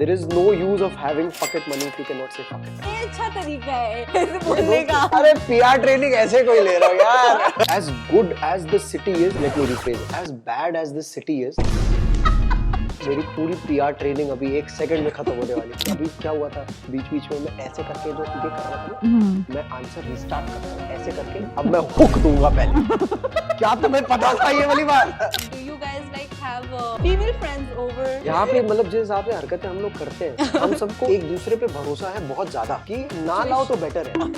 There is no use of having fuck it money if you cannot say fuck it. ये अच्छा तरीका है ऐसे बोलने का। अरे PR ट्रेनिंग ऐसे कोई ले रहा हो यार। As good as the city is, let me rephrase it. As bad as this city is, मेरी पूरी PR ट्रेनिंग अभी 1 सेकंड में खत्म होने वाली है। अभी क्या हुआ था बीच में मैं ऐसे करके जो ये कर रहा था ना, मैं आंसर रिस्टार्ट कर रहा हूँ ऐसे करके। अब मैं हुक दूंगा पहले। क्या तुम्हें पता था ये वाली बात? Do you guys like have female friends over? यहाँ पे मतलब जिस हिसाब से हरकतें हम लोग करते हैं, हम सबको एक दूसरे पे भरोसा है बहुत ज्यादा कि ना लाओ तो बेटर है। हाँ,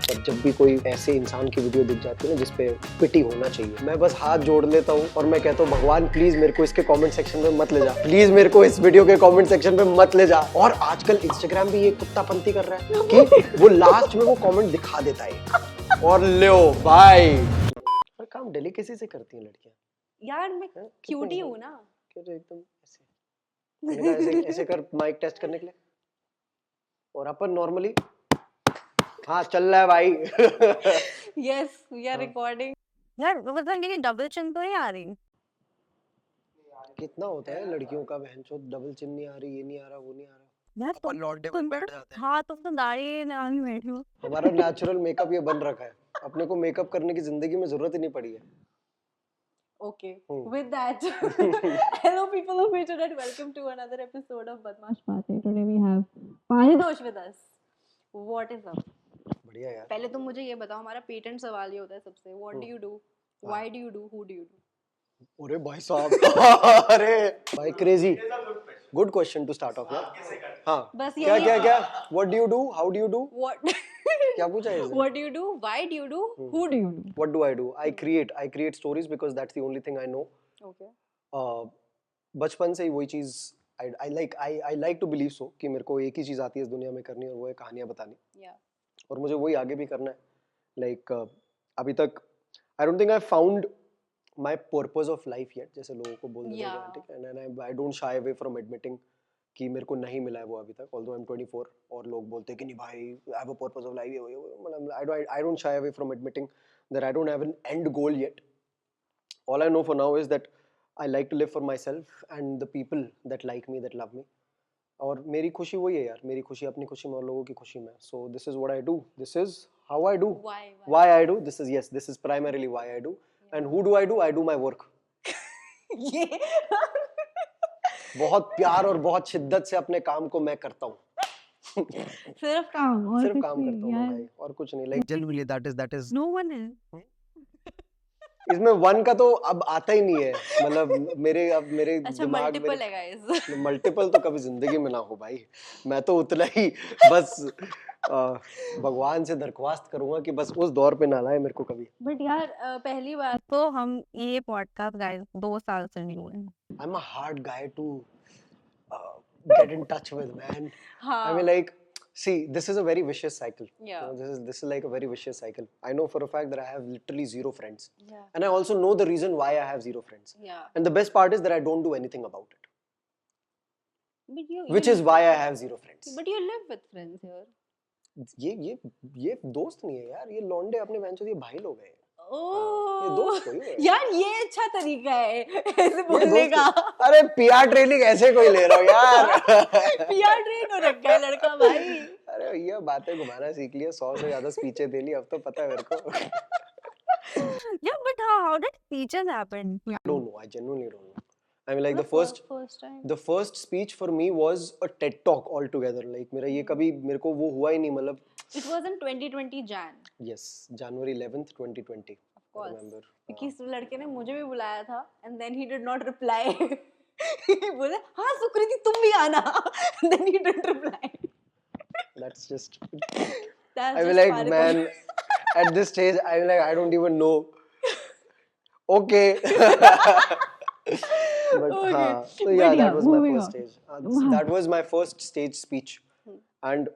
पर जब भी कोई ऐसे इंसान की वीडियो दिख जाती है ना जिसपे पिटी होना चाहिए, मैं बस हाथ जोड़ लेता हूँ और मैं कहता हूँ भगवान प्लीज मेरे को इसके कमेंट सेक्शन में मत ले जा, प्लीज मेरे को इस वीडियो के कमेंट सेक्शन में मत ले जा। और आजकल इंस्टाग्राम भी ये कुत्तापंती कर रहा है कि वो लास्ट में वो कमेंट दिखा देता है और लो बाय। पर काम डेलिकेसी से करती हैं लड़कियां यार मैं क्यूट ही हूँ ना। एकदम ऐसे मैंने कहा ऐसे ऐसे कर माइक टेस्ट करने के लिए, और अपन नॉर्मली हाँ चल रहा है भाई। Yes, we are recording. यार मतलब लेकिन डबल चिन तो नहीं आ रही। कितना होता है लड़कियों का बहनचोद, डबल चिन नहीं आ रही, ये नहीं आ रहा, वो नहीं आ रहा। यार अपन लौंडे बन बैठ जाते हैं। हाँ तुम तो दाढ़ी नहीं बैठी हो। हमारा नेचुरल मेकअप ये बन रखा है, अपने को मेकअप करने की जिंदगी में जरूरत ही नहीं पड़ी है। Okay, with that, hello people of internet, welcome to another episode of Badmaaash Baatein. Today we have Paritosh with us. What is up? बढ़िया यार। पहले तुम मुझे ये बताओ, हमारा पेटेंट सवाल ये होता है सबसे, what do you do, why do you do, who do you do? अरे भाई साहब, अरे भाई crazy, good question to start off यार। हाँ बस क्या क्या क्या, what do you do, how do you do, What? क्या पूछा है? What do you do, why do you do, who do you do? What do I do? I create stories because that's the only thing I know. Okay. बचपन से ही वही चीज I like to believe so कि मेरे को एक ही चीज आती है इस दुनिया में करनी, और वो है कहानियां बतानी। Yeah. और मुझे वही आगे भी करना है। Like अभी तक I don't think I found my purpose of life yet, जैसे लोगों को बोल देते हैं, ठीक है, and I don't shy away from admitting कि मेरे को नहीं मिला है वो अभी तक, although I'm 24, और लोग बोलते हैं कि नहीं भाई I have a purpose of life, मतलब I don't shy away from admitting that I don't have an end goal yet. All I know for now is that I like to live for myself and the people that like me, that love me. और मेरी खुशी वही है यार, मेरी खुशी अपनी खुशी में और लोगों की खुशी में। So this is what I do, this is how I do, why I do, this is primarily why I do. And who do? I do my work. ये बहुत प्यार और बहुत शिद्दत से अपने काम को मैं करता हूँ। सिर्फ काम और सिर्फ कुछ काम नहीं करता हूँ यार। भाई, और कुछ नहीं। Like genuinely that is No one is. इसमें वन का तो अब आता ही नहीं है, मतलब मेरे अच्छा दिमाग मल्टीपल है गाइस। मल्टीपल तो कभी जिंदगी में ना हो भाई। मैं तो उतना ही बस भगवान से दरख्वास्त करूंगा कि बस उस दौर पे ना लाए मेरे को कभी। बट यार पहली बात तो हम ये पॉडकास्ट गाइस 2 साल से नहीं हुए। I'm a hard guy to get in touch with, man. हाँ. I mean, like, see, this is a very vicious cycle. Yeah. You know, this is like a very vicious cycle. I know for a fact that I have literally zero friends. Yeah. And I also know the reason why I have zero friends. Yeah. And the best part is that I don't do anything about it. But Which is why I have zero friends. But you live with friends here. ये दोस्त नहीं है यार, ये लौंडे अपने बहनचोद, ये भाई लोग हैं। ये ओह दोस्त कोई है यार, ये अच्छा तरीका है ऐसे बोलने का। अरे PR ट्रेनिंग ऐसे कोई ले रहा हो यार। PR ट्रेन हो रखा है लड़का भाई। अरे भैया बातें घुमाना सीख लिया, 100 से ज्यादा स्पीचें दे ली, अब तो पता है मेरे को। Yeah, but how did speeches happen? I don't know, I genuinely don't know. I mean, like the first speech for me was a TED Talk altogether. Like मेरा ये कभी मेरे को वो हुआ ही नहीं, मतलब It was in 2020 Jan. Yes, January 11th 2020. Of course. I remember. क्योंकि इस लड़के ने मुझे भी बुलाया था and then he did not reply. बोले हाँ सुकृति तुम भी आना, then he didn't reply. That's just. That's I mean, like, man, at this stage, I mean, like, I don't even know. Okay. But Okay. so yeah, But that was my first on. stage. That was my first stage speech, and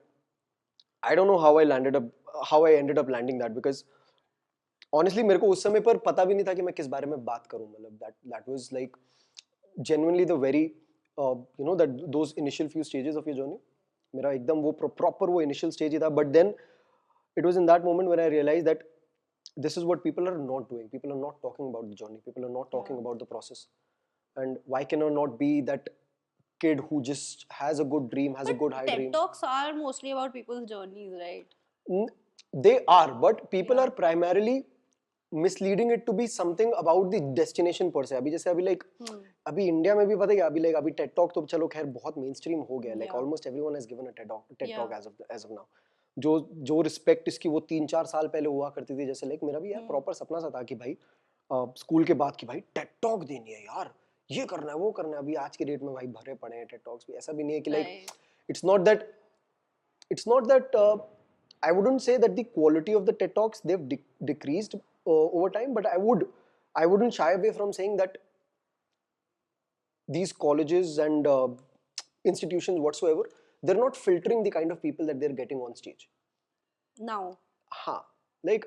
I don't know how I ended up landing that, because honestly मेरे को उस समय पर पता भी नहीं था कि मैं किस बारे में बात करूं, मतलब that was like genuinely the very you know that those initial few stages of your journey, मेरा एकदम वो proper वो initial stage ही था, but then it was in that moment when I realized that this is what people are not doing. People are not talking about the journey. People are not talking about the process. And why can I not be that kid who just has a good dream, has a good high TED dream. Talks are mostly about people's journeys, right? They are, but people Yeah. are primarily misleading it to be something about the destination per se. अभी जैसे अभी like अभी India में भी पता है अभी like अभी TED Talk तो चलो खैर बहुत mainstream हो गया, like Yeah. almost everyone has given a TED Talk Yeah. as of now. जो रिस्पेक्ट इसकी वो 3-4 साल पहले हुआ करती थी, जैसे लाइक मेरा भी यार प्रॉपर सपना सा था कि भाई स्कूल के बाद कि भाई टेड टॉक देनी है यार, ये करना है वो करना है. अभी आज के डेट में भाई भरे पड़े हैं टेड टॉक्स भी. ऐसा भी नहीं है कि like it's not that I wouldn't say that the quality of the TED Talks they've decreased over time, but I wouldn't shy away from saying that these colleges and institutions whatsoever, they're not filtering the kind of people that they're getting on stage now. Like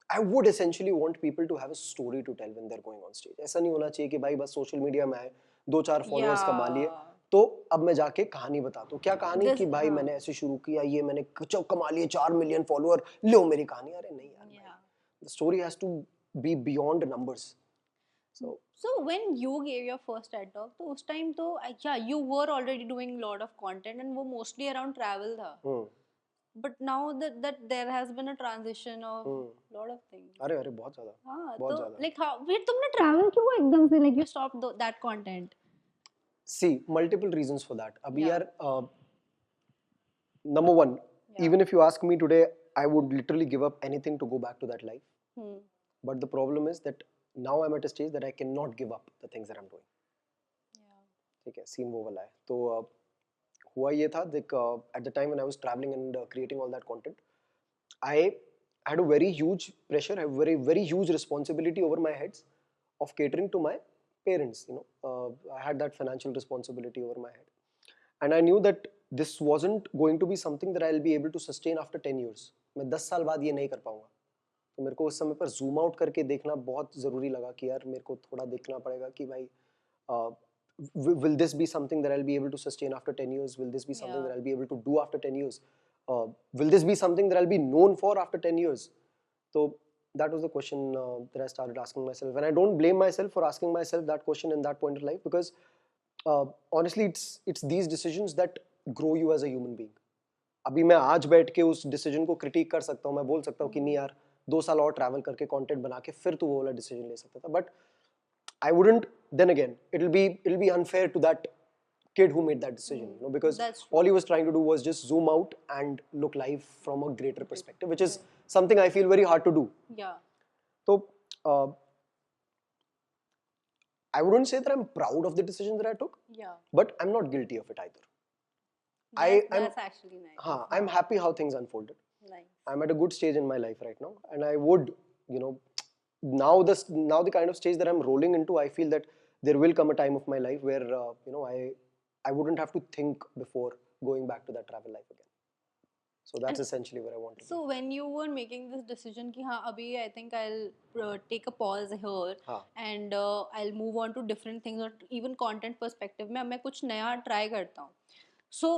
I would essentially want people to have a story to tell when they're going on stage. ऐसा नहीं होना चाहिए कि भाई बस social media में आए 2-4 followers कमा लिए तो अब मैं जाके कहानी बताता हूँ. क्या कहानी कि भाई मैंने ऐसे शुरू किया, ये मैंने कमा लिए 4 मिलियन फॉलोअर, लो मेरी कहानी. अरे नहीं यार, the story has to be beyond numbers. So when you gave your first TED Talk, तो उस time तो you were already doing lot of content and वो mostly around travel था. But now that there has been a transition of lot of things. अरे बहुत ज़्यादा. बहुत ज़्यादा. Like how फिर तुमने travel क्यों एकदम से like you stopped that content? See, multiple reasons for that. अभी यार number one, even if you ask me today, I would literally give up anything to go back to that life. But the problem is that now I'm at a stage that I cannot give up the things that I'm doing. ठीक है, scene वो वाला है. तो हुआ ये था देख, at the time when I was traveling and creating all that content, I had a very huge pressure, a very huge responsibility over my heads of catering to my parents. I had that financial responsibility over my head, and I knew that this wasn't going to be something that I'll be able to sustain after 10 years. मैं 10 साल बाद ये नहीं कर पाऊंगा. तो मेरे को उस समय पर जूम आउट करके देखना बहुत ज़रूरी लगा कि यार मेरे को थोड़ा देखना पड़ेगा कि भाई will this be something that I'll be able to sustain after 10 years? Will this be something that I'll be able to do after 10 years? Will this be something that I'll be known for after 10 years? So that was the question that I started asking myself. And I don't blame myself for asking myself that question in that point of life, because honestly it's these decisions that grow you as a human being. अभी मैं आज बैठ के उस decision को critic कर सकता हूँ, मैं बोल सकता हूँ कि नहीं यार 2 साल और ट्रैवल करके कंटेंट बना के फिर तू वो वाला डिसीजन ले सकता था. But I wouldn't. Then again, it'll be unfair to that kid who made that decision, because all he was trying to do was just zoom out and look life from a greater perspective, which is something I feel very hard to do. Yeah. So I wouldn't say that I'm proud of the decision that I took. Yeah. But I'm not guilty of it either. That's actually nice. I'm happy how things unfolded. Nice. I'm at a good stage in my life right now, and I would, now the kind of stage that I'm rolling into, I feel that there will come a time of my life where I wouldn't have to think before going back to that travel life again. So that's essentially where I want to be. So when you were making this decision कि हाँ अभी I think I'll take a pause here and I'll move on to different things, or even content perspective में मैं कुछ नया try करता हूँ. So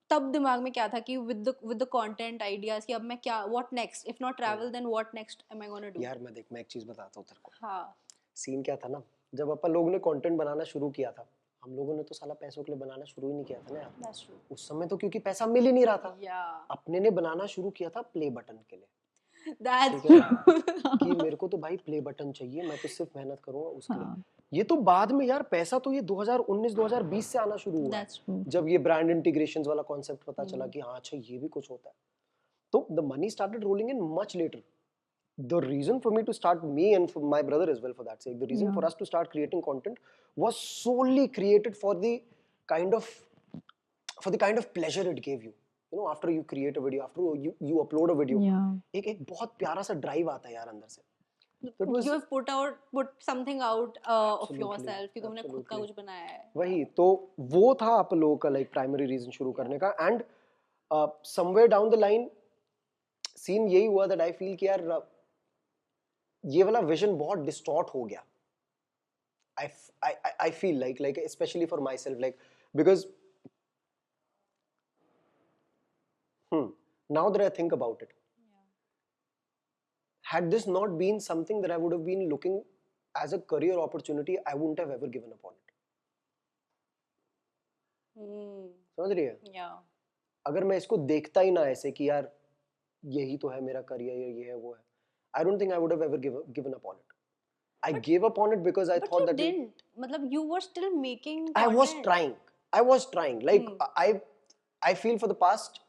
तब दिमाग में क्या था कि with the content ideas कि अब मैं क्या, what next, if not travel then what next am I gonna do? यार मैं एक चीज बताता हूँ तेरे को. हाँ. सीन क्या था ना, जब अपन लोगों ने कंटेंट बनाना शुरू किया था, हम लोगों ने तो साला पैसों के लिए बनाना शुरू ही नहीं किया था ना यार. That's true. उस समय तो क्योंकि पैसा मिल ही नहीं रहा था. अपने ने बनाना शुरू किया था प्ले बटन के लिए. That's true. कि मेरे को तो भाई प्ले बटन चाहिए, मैं तो सिर्फ मेहनत करूंगा उसके लिए. ये तो बाद में यार पैसा तो ये 2019-2020 से आना शुरू हुआ. जब ये ब्रांड इंटीग्रेशंस वाला कॉन्सेप्ट पता चला कि हाँ अच्छा ये भी कुछ होता है, तो the money started rolling in much later. The reason for me to start, me and for my brother as well for that sake, the reason for us to start creating content was solely created for the kind of pleasure it gave you. After you create a video, after you upload a video, एक बहुत प्यारा सा drive आता है यार अंदर से. You have put something out of yourself कि तुमने खुद का कुछ बनाया है. वही तो वो था आप लोगों का like primary reason शुरू करने का. And somewhere down the line scene यही हुआ that I feel कि यार ये वाला विजन बहुत डिस्टॉर्ट हो गया. I feel like especially for myself, like because now that I think about it, had this not been something that I would have been looking as a career opportunity, I wouldn't have ever given up on it. समझ रही है? Yeah. अगर मैं इसको देखता ही ना ऐसे कि यार यही तो है मेरा करियर, ये है वो है, I don't think I would have ever given up on it. I gave up on it because I thought that. But you didn't. मतलब you were still making I was content. trying. Like I feel for the past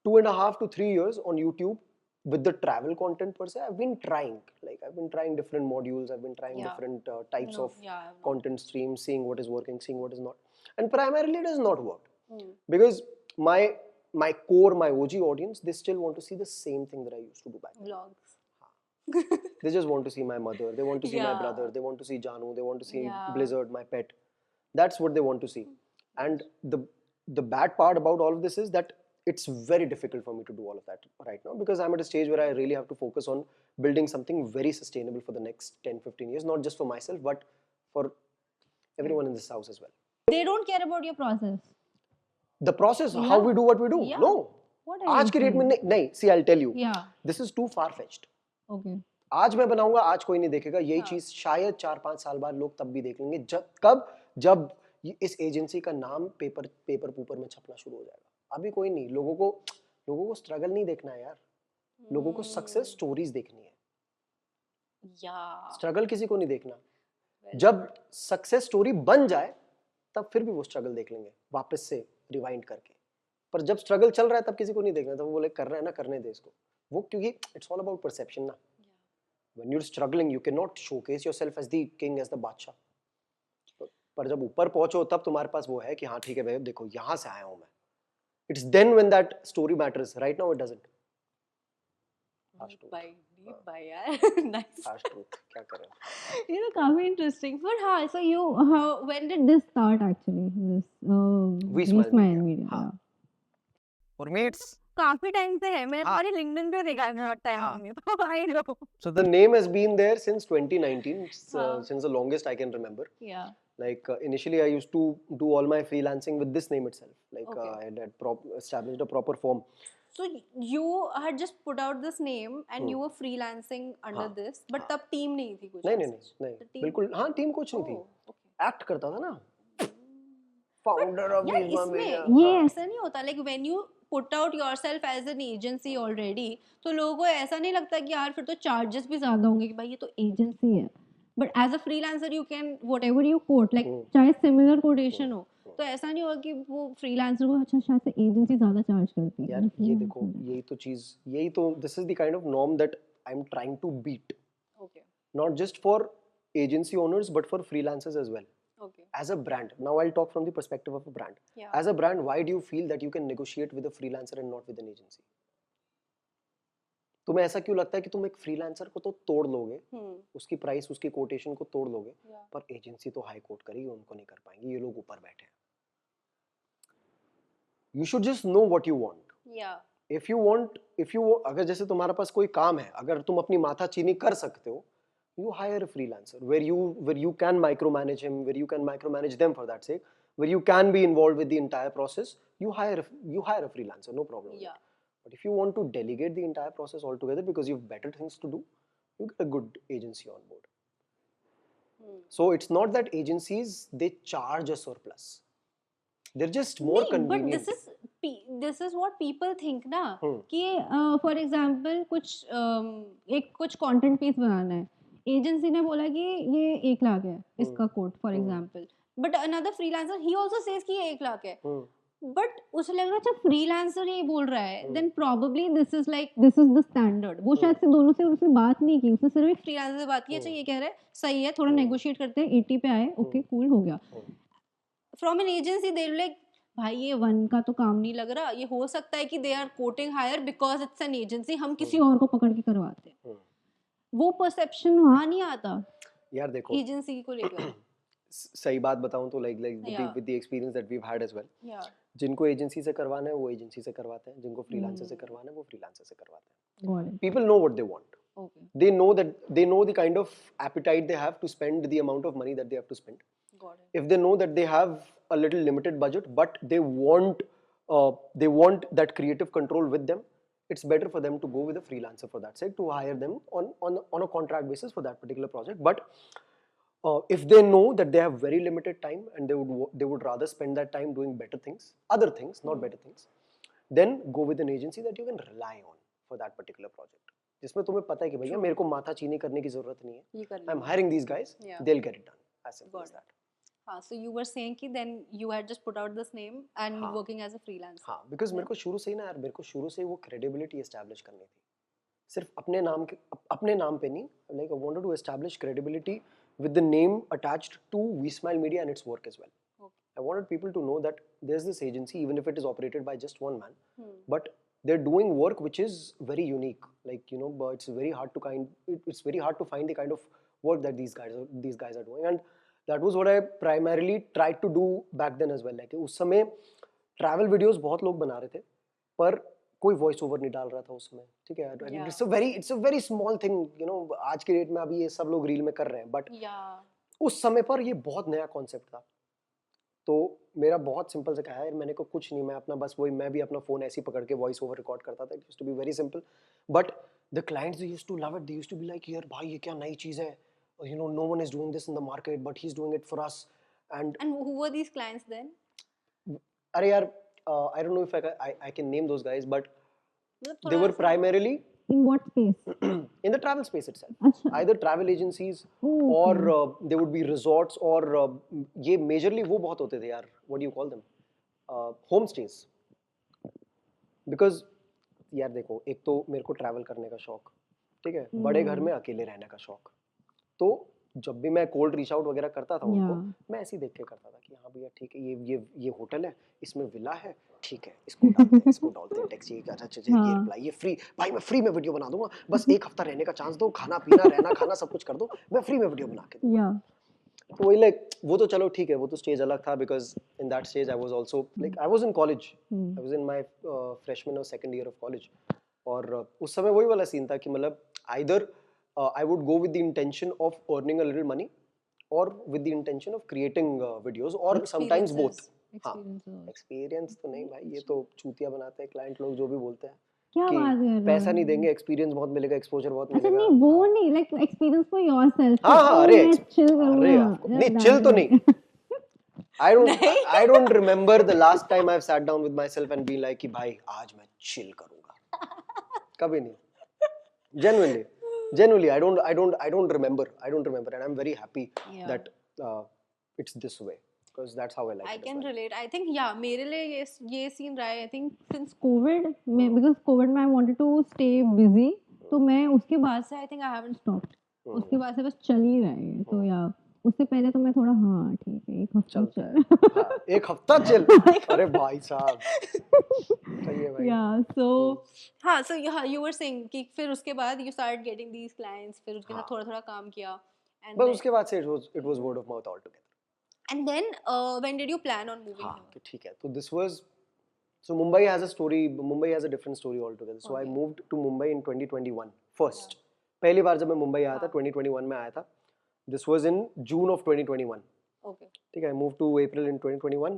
2.5 to 3 years on YouTube with the travel content per se, I've been trying. Like I've been trying different modules. I've been trying different types of content streams, seeing what is working, seeing what is not, and primarily it has not worked because my core, my OG audience, they still want to see the same thing that I used to do back then. Vlogs. They just want to see my mother. They want to see my brother. They want to see Janu. They want to see Blizzard, my pet. That's what they want to see. And the bad part about all of this is that it's very difficult for me to do all of that right now because I'm at a stage where I really have to focus on building something very sustainable for the next 10-15 years, not just for myself, but for everyone in this house as well. They don't care about your process. The process, how we do what we do. Yeah. No. What आज की date में नहीं. See, I'll tell you. Yeah. This is too far-fetched. Okay. आज मैं बनाऊंगा, आज कोई नहीं देखेगा. यही चीज शायद 4-5 साल बाद लोग तब भी देख लेंगे. जब इस एजेंसी का नाम पेपर पूपर में छपना शुरू हो जाएगा. अभी कोई नहीं. लोगों को स्ट्रगल नहीं देखना है यार. लोगों को सक्सेस स्टोरीज देखनी है. स्ट्रगल किसी को नहीं देखना. जब सक्सेस स्टोरी बन जाए तब फिर भी वो स्ट्रगल देख लेंगे वापस से रिवाइंड करके. पर जब स्ट्रगल चल रहा है तब किसी को नहीं देखना. तब वो बोले कर रहा है ना, करने दे इसको. वो क्योंकि इट्स ऑल अबाउट परसेप्शन ना. When you're struggling, you cannot showcase yourself as the king, as the बादशाह. पर जब ऊपर पहुंचो तब तुम्हारे पास वो है कि हाँ ठीक है भाई, देखो यहाँ से आया हूँ मैं. It's then when that story matters. Right now it doesn't. Deep by यार. Nice. Harsh truth. क्या करें? You know, काफी interesting. But हाँ, so when did this start actually? This WeSmile media. हाँ. For me it's काफी time से है. मैंने तुम्हारी LinkedIn पे देखा है टाइम में. तो I know. So the name has been there since 2019, since the longest I can remember. Yeah. Like initially I used to do all my freelancing with this name itself. Like I had established a proper form. So you had just put out this name and you were freelancing under this, but तब team नहीं थी कुछ. नहीं बिल्कुल. हाँ, team कुछ नहीं थी. Act करता था ना. Founder of WeSmile media. ये ऐसा नहीं होता. Like when you put out yourself as an agency already, तो लोगों को ऐसा नहीं लगता कि यार फिर तो charges भी ज़्यादा होंगे कि भाई ये तो agency है. But as a freelancer you can whatever you quote, like चाहे similar quotation हो, तो ऐसा नहीं होगा कि वो freelancer को अच्छा शायद से agency ज़्यादा charge करती है. यार ये देखो, यही तो this is the kind of norm that I'm trying to beat. Okay. Not just for agency owners but for freelancers as well. Okay. As a brand, now I'll talk from the perspective of a brand. Yeah. As a brand, why do you feel that you can negotiate with a freelancer and not with an agency? तुम्हें ऐसा क्यों लगता है कि तुम एक freelancer को तो तोड़ लोगे, उसकी प्राइस, उसकी कोटेशन को तोड़ लोगे, पर एजेंसी तो हाई कोट करेगी, उनको नहीं कर पाएंगे, ये लोग ऊपर बैठे हैं. You should just know what you want. Yeah. If you अगर जैसे तुम्हारे पास कोई काम है, अगर तुम अपनी माथा चीनी कर सकते हो, you hire a freelancer where you can micromanage him, where you can micromanage them for that sake, where you can be involved with the entire process. You hire a freelancer, no problem. Yeah. But if you want to delegate the entire process altogether because you have better things to do, you get a good agency on board. So it's not that agencies, they charge a surplus. They're just more convenient. But this is what people think ना कि for example कुछ content piece बनाना है, agency ने बोला कि ये 1 लाख है इसका code for example, but another freelancer he also says कि ये 1 लाख है, but उसे लग रहा है जब freelancer ये बोल रहा है then probably this is the standard. वो शायद से दोनों से उसने बात नहीं की, उसने सिर्फ एक freelancer से बात की, अच्छा ये कह रहा है सही है, थोड़ा negotiate करते हैं, 80 पे आए, okay cool हो गया. From an agency they're like भाई ये 1 का तो काम नहीं लग रहा, ये हो सकता है कि they are quoting higher because it's an agency, हम किसी और को पकड़ के करवाते हैं. वो perception वहाँ नहीं आता यार. देखो agency को लेकर सही बात बताऊं तो like with the experience that we've had as well. जिनको एजेंसी से करवाना है वो एजेंसी से करवाते हैं, जिनको फ्रीलांसर से करवाना है वो फ्रीलांसर से करवाते हैं. People know what they want. Okay. They know the kind of appetite they have to spend, the amount of money that they have to spend. Got it. If they know that they have a little limited budget but they want that creative control with them, it's better for them to go with a freelancer for that sake, to hire them on a contract basis for that particular project. But if they know that they have very limited time and they would rather spend that time doing better things, other things, not better things, then go with an agency that you can rely on for that particular project, जिसमें तुम्हें पता है कि भैया मेरे को माथा चीनी करने की जरूरत नहीं है, I'm hiring these guys, they'll get it done, as simple as that. So you were saying कि then you had just put out this name and working as a freelancer. हाँ, because मेरे को शुरू से ही ना यार, मेरे को शुरू से वो credibility establish करनी थी, सिर्फ अपने नाम पे नहीं, like I wanted to establish credibility with the name attached to WeSmile Media and its work as well. I wanted people to know that there's this agency, even if it is operated by just one man, but they're doing work which is very unique. Like, you know, but it's very hard to find the kind of work that these guys are doing, and that was what I primarily tried to do back then as well. Like उस समय travel videos बहुत लोग बना रहे थे, पर कोई voice over नहीं डाल रहा था उसमें, ठीक है. It's a very small thing, you know. आज के डेट में अभी ये सब लोग रील में कर रहे हैं, बट उस समय पर ये बहुत नया कॉन्सेप्ट था. तो मेरा बहुत सिंपल से कहा है, मैंने को कुछ नहीं, मैं अपना बस वही, मैं भी अपना फोन ऐसे ही पकड़ के वॉइस ओवर रिकॉर्ड करता था. It used to be very simple, but the clients used to love it. They used to be like, यार भाई ये क्या नई चीज है, you know, no one is doing this in the market but he is doing it for us. And who were these clients then? अरे यार, I don't know if I can name those guys, but they were primarily in what space? in the travel space itself. Either travel agencies or there would be resorts or ये majorly वो बहुत होते थे यार, what do you call them, homestays. Because यार देखो, एक तो मेरे को travel करने का शौक, ठीक है, बड़े घर में अकेले रहने का शौक. तो जब भी मैं कोल्ड रीच आउट वगैरह करता था उनको, मैं ऐसे ही देख के करता था कि हाँ भैया ठीक है, ये होटल है, इसमें विला है, ठीक है, इसको डालते हैं टैक्सी, ये रिप्लाई, ये फ्री, भाई मैं फ्री में वीडियो बना दूंगा, बस एक हफ्ता रहने का चांस दो, खाना पीना रहना खाना सब कुछ कर दो, मैं फ्री में वीडियो बना के दूंगा. तो वही लाइक, वो तो चलो ठीक है, वो तो स्टेज अलग था, because in that stage I was also like, I was in college, I was in my freshman और सेकंड ईयर ऑफ कॉलेज. और उस समय वही वाला सीन था कि मतलब either I would go with the intention of earning a little money or with the intention of creating videos or sometimes both. हाँ, experience तो नहीं भाई, ये तो चूतिया बनाते हैं क्लाइंट लोग, जो भी बोलते हैं क्या बात कर रहे हो, पैसा नहीं देंगे, एक्सपीरियंस बहुत मिलेगा, एक्सपोजर बहुत मिलेगा. अच्छा नहीं, वो नहीं, लाइक एक्सपीरियंस फॉर योरसेल्फ. हाँ, अरे नहीं, चिल तो नहीं. I don't remember the last time I've sat down with myself and been like कि भाई आज मैं chill करूँगा. कभी नहीं. Genuinely, I don't remember, and I'm very happy that it's this way, because that's how I like it. I can relate. I think मेरे लिए ये सीन रहा है. I think since COVID में, because COVID में I wanted to stay busy, तो मैं उसके बाद से I think I haven't stopped. उसके बाद से बस चल ही रहा है. तो यार उससे पहले तो मैं थोड़ा हाँ ठीक है, एक हफ्ता चल. एक हफ्ता चल. अरे भाई साहब, सही है भाई. Yeah, so हाँ, so you were saying कि फिर उसके बाद you started getting these clients, फिर उसके साथ थोड़ा काम किया, and बस उसके बाद से it was word of mouth altogether. And then when did you plan on moving? हाँ, तो ठीक है, तो this was, so Mumbai has a story. Mumbai has a different story altogether. So I moved to Mumbai in 2021 first. पहली बार जब मैं मुंबई आया था 2021 में आया था. This was in June of 2021. Okay. ठीक है, I moved to April in 2021.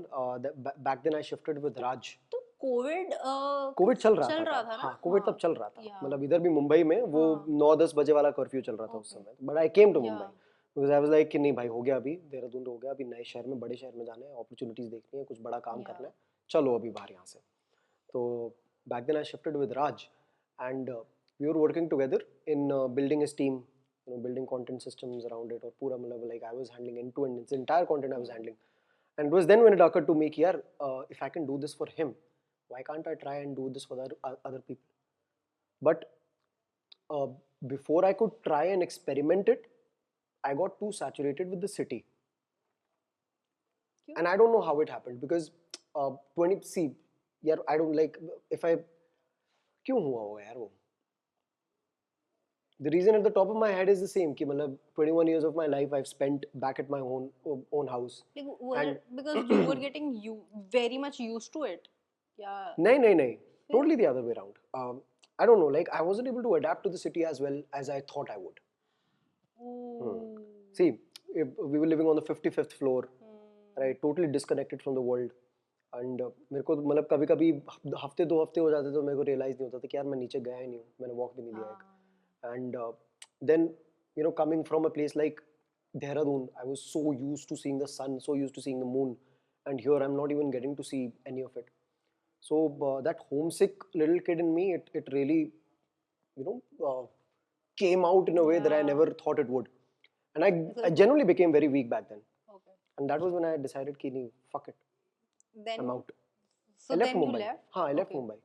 Back then I shifted with Raj. तो कोविड चल रहा था. हाँ, कोविड तब चल रहा था. मतलब इधर भी मुंबई में वो 9-10 बजे वाला कर्फ्यू चल रहा था उस समय. But I came to Mumbai because I was like कि नहीं भाई, हो गया अभी, देहरादून हो गया, अभी नए शहर में, बड़े शहर में जाना है, अपॉर्चुनिटीज देखनी है, कुछ बड़ा काम करना है, चलो अभी बाहर यहाँ से. तो back then I shifted with Raj and we were working together in building his team, you know, building content systems around it, और पूरा मतलब like I was handling end to end, its entire content I was handling. And it was then when it occurred to me कि यार if I can do this for him, why can't I try and do this for the other people? But before I could try and experiment it, I got too saturated with the city. And I don't know how it happened, because यार I don't like, if I, क्यों हुआ होगा यार वो? The reason at the top of my head is the same कि मतलब 21 years of my life I've spent back at my own house. Like, because you were getting very much used to it. Yeah. नहीं. Totally the other way around. I don't know. Like I wasn't able to adapt to the city as well as I thought I would. See, we were living on the 55th floor, right? Totally disconnected from the world. And मेरे को मतलब कभी-कभी हफ्ते 2 हफ्ते हो जाते तो मेरे को realize नहीं होता था कि यार मैं नीचे गया ही नहीं हूँ, मैंने walk भी नहीं लिया एक. And then, you know, coming from a place like Dehradun, I was so used to seeing the sun, so used to seeing the moon, and here I'm not even getting to see any of it. So that homesick little kid in me, it really, you know, came out in a way that I never thought it would. And I generally became very weak back then. Okay. And that was when I decided ki nahi, fuck it. Then I'm out. So I left then Mumbai. you left? I left Mumbai.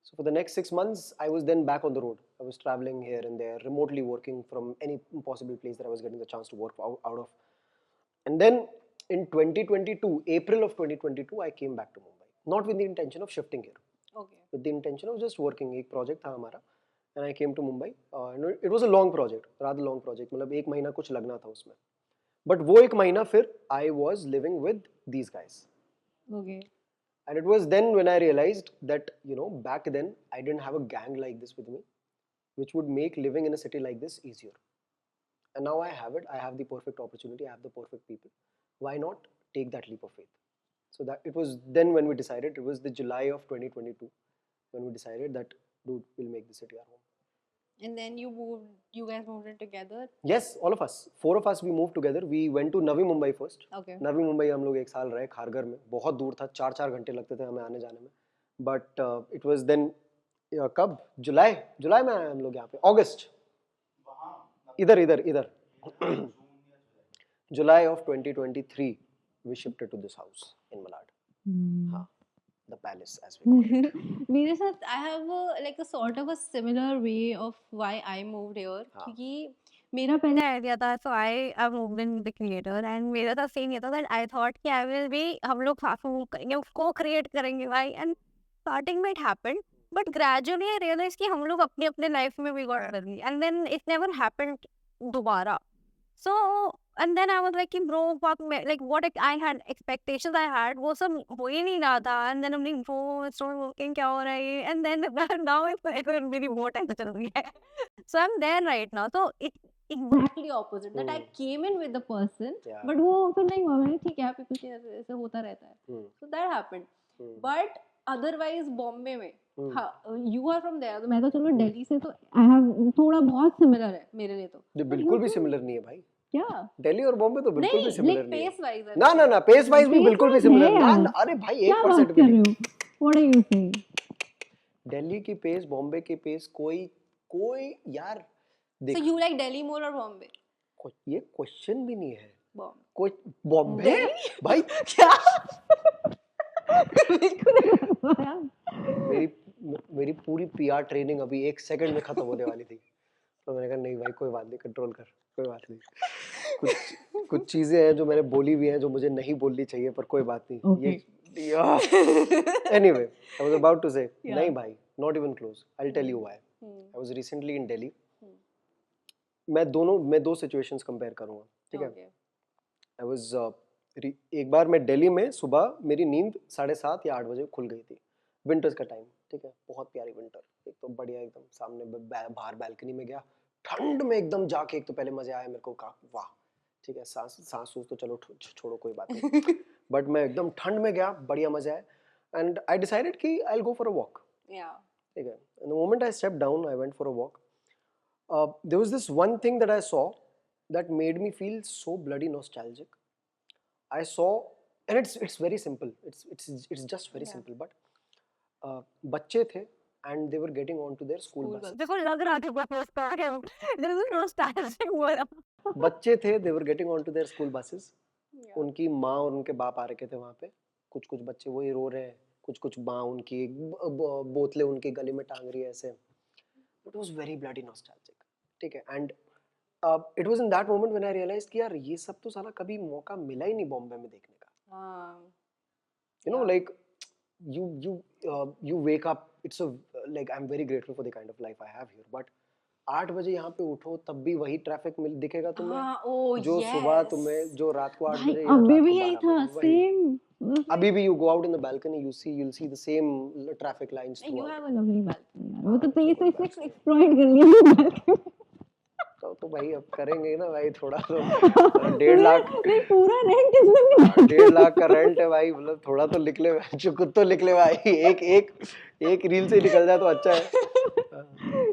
So for the next 6 months, I was then back on the road. I was traveling here and there, remotely working from any possible place that I was getting the chance to work out of. And then in 2022, April of 2022, I came back to Mumbai. Not with the intention of shifting here. Okay. With the intention of just working. एक project था हमारा. And I came to Mumbai. And it was a long project, rather long project. मतलब 1 महीना कुछ लगना था उसमें. But वो 1 महीना फिर I was living with these guys. Okay. And it was then when I realized that, you know, back then I didn't have a gang like this with me, which would make living in a city like this easier. And now I have it. I have the perfect opportunity. I have the perfect people. Why not take that leap of faith? So that it was then when we decided, it was the July of 2022, when we decided that, dude, we'll make the city our home. And then you guys moved in together? Yes, all of us. 4 of us, we moved together. We went to Navi Mumbai first. Okay. Navi Mumbai हम लोग 1 साल रहे खारघर में. बहुत दूर था, 4-4 घंटे लगते थे हमें आने जाने में. But it was then कब? जुलाई में आए हम लोग यहाँ पे. अगस्त. इधर. July of 2023, we shifted to this house in Malad. हाँ. The palace, as we call it. मेरे साथ I have a sort of a similar way of why I moved here. क्योंकि मेरा पहले आइडिया था, so I moved in with the creator, and मेरा था same ये था that I thought कि I will be, हम लोग साथ में move करेंगे, उसको create करेंगे भाई, and starting में it happened, but gradually I realized कि हम लोग अपने अपने life में we got busy, and then it never happened दोबारा. So and then I was like, bro, fuck me, like what I had expectations I had, वो सब हो ही नहीं रहा था. And then I'm like, bro, it's not working, क्या हो रहा है? And then now it's मेरी वो टाइम चल रही है. So I'm there right now. So it exactly opposite that I came in with the person, but वो तो नहीं हुआ. मैंने ठीक है, आप कुछ ऐसे होता रहता है. So that happened. But otherwise Bombay में you are from there. मैं तो चलो दिल्ली से, तो I have थोड़ा बहुत similar है मेरे लिए तो. जो बिल्कुल भी सिमिलर नहीं है भाई. क्या? दिल्ली और बॉम्बे तो बिल्कुल भी सिमिलर नहीं है. पेस वाइज है. ना पेस वाइज भी बिल्कुल भी सिमिलर नहीं. अरे भाई 1% भी नहीं. What are you saying? Delhi की पेस, बॉम्बे की पेस, कोई यार देख. So you like Delhi more or Bombay? ये क्वेश्चन भी नहीं है. कोई बॉम्बे भाई क्या? मेरी पूरी पीआर ट्रेनिंग अभी 1 सेकंड में खत्म होने वाली थी. तो मैंने कहा नहीं भाई, कोई बात नहीं, कंट्रोल कर, कोई बात नहीं. कुछ चीजें हैं जो मैंने बोली भी हैं जो मुझे नहीं बोलनी चाहिए, पर कोई बात नहीं. ये anyway, I was about to say, नहीं भाई, not even close. I'll tell you why. I was recently in Delhi. मैं दो सिचुएशंस कंपेयर करूंगा, ठीक है? I was एक बार मैं दिल्ली में सुबह मेरी नींद 7:30 या 8 बजे खुल गई थी. विंटर्स का टाइम, ठीक है, बहुत प्यारी विंटर, एक तो बढ़िया एकदम. सामने बाहर बैल्कनी में गया, ठंड में एकदम जाके, एक तो पहले मजे आया मेरे को, कहा वाह, ठीक है, सांस तो चलो छोड़ो, कोई बात नहीं. बट मैं एकदम ठंड में गया, बढ़िया मजा आया. एंड आई डिसाइडेड कि I will go for a walk. ठीक है. And the moment I step down, I went for a walk. There was this one thing that I saw that made me feel so bloody nostalgic. I saw, and it's very simple. It's just very simple. But बच्चे थे and they were getting onto their school buses. देखो लग रहा था there is nostalgic word. बच्चे थे, they were getting onto their school buses. उनकी माँ और उनके बाप आ रखे थे वहाँ पे. कुछ बच्चे वही रो रहे हैं, कुछ माँ उनकी बोतलें उनके गले में टांग रही है ऐसे. It was very bloody nostalgic. ठीक है. And it was in that moment when I realized कि यार ये सब तो साला कभी मौका मिला ही नहीं बॉम्बे में देखने का. You know, like you wake up. It's like I'm very grateful for the kind of life I have here. But 8 बजे यहाँ पे उठो तब भी वही ट्रैफिक दिखेगा तुम्हें. जो सुबह तुम्हें, जो रात को 8 बजे. अभी भी यही था, same. अभी भी you go out in the balcony, you'll see the same traffic lines. You have a lovely balcony. वो तो प्लीज exploit कर लिया balcony. तो भाई अब करेंगे ना भाई, थोड़ा तो 1.5 लाख नहीं, पूरा रेंट इसमें 1.5 लाख का रेंट है भाई. मतलब थोड़ा तो लिख ले, कुछ तो लिख ले भाई. एक रील से निकल जाए तो अच्छा है.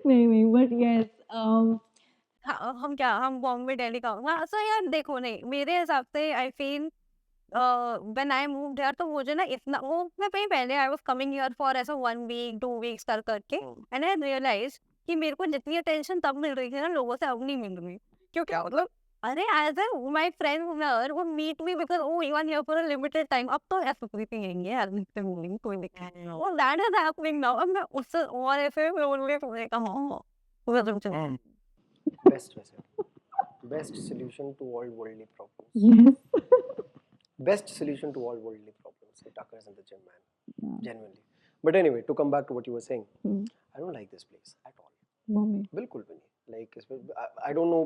नहीं, but yes, हम बॉम्बे दिल्ली का हाँ सो यार देखो नहीं मेरे हिसाब से I feel when I moved here तो मुझे ना इतना वो मैं पहले I was coming here for ऐसा 1 वीक 2 वीक्स करके एंड आई रियलाइज कि मेरे को जितनी अटेंशन तब मिल रही थी ना लोगों से अब नहीं मिल रही क्यों क्या मतलब अरे एज ए माय फ्रेंड वो meet me because oh even here for a limited time अब तो ऐसा सुकृति कहेंगे यार मुझसे मिलेंगे कोई दिक्कत नहीं वो दैट इज हैपनिंग नाउ अब मैं उससे और ऐसे बोल रही हूँ पूरा तुम चलो बेस्ट वैसे best solution to all worldly problems. Yes. Best solution to all worldly problems. It occurs in the gym, man. Yeah. Genuinely. But anyway, to come back to what you were saying, I don't like this place at all. Bombay. बिल्कुल भी नहीं. Like I don't know.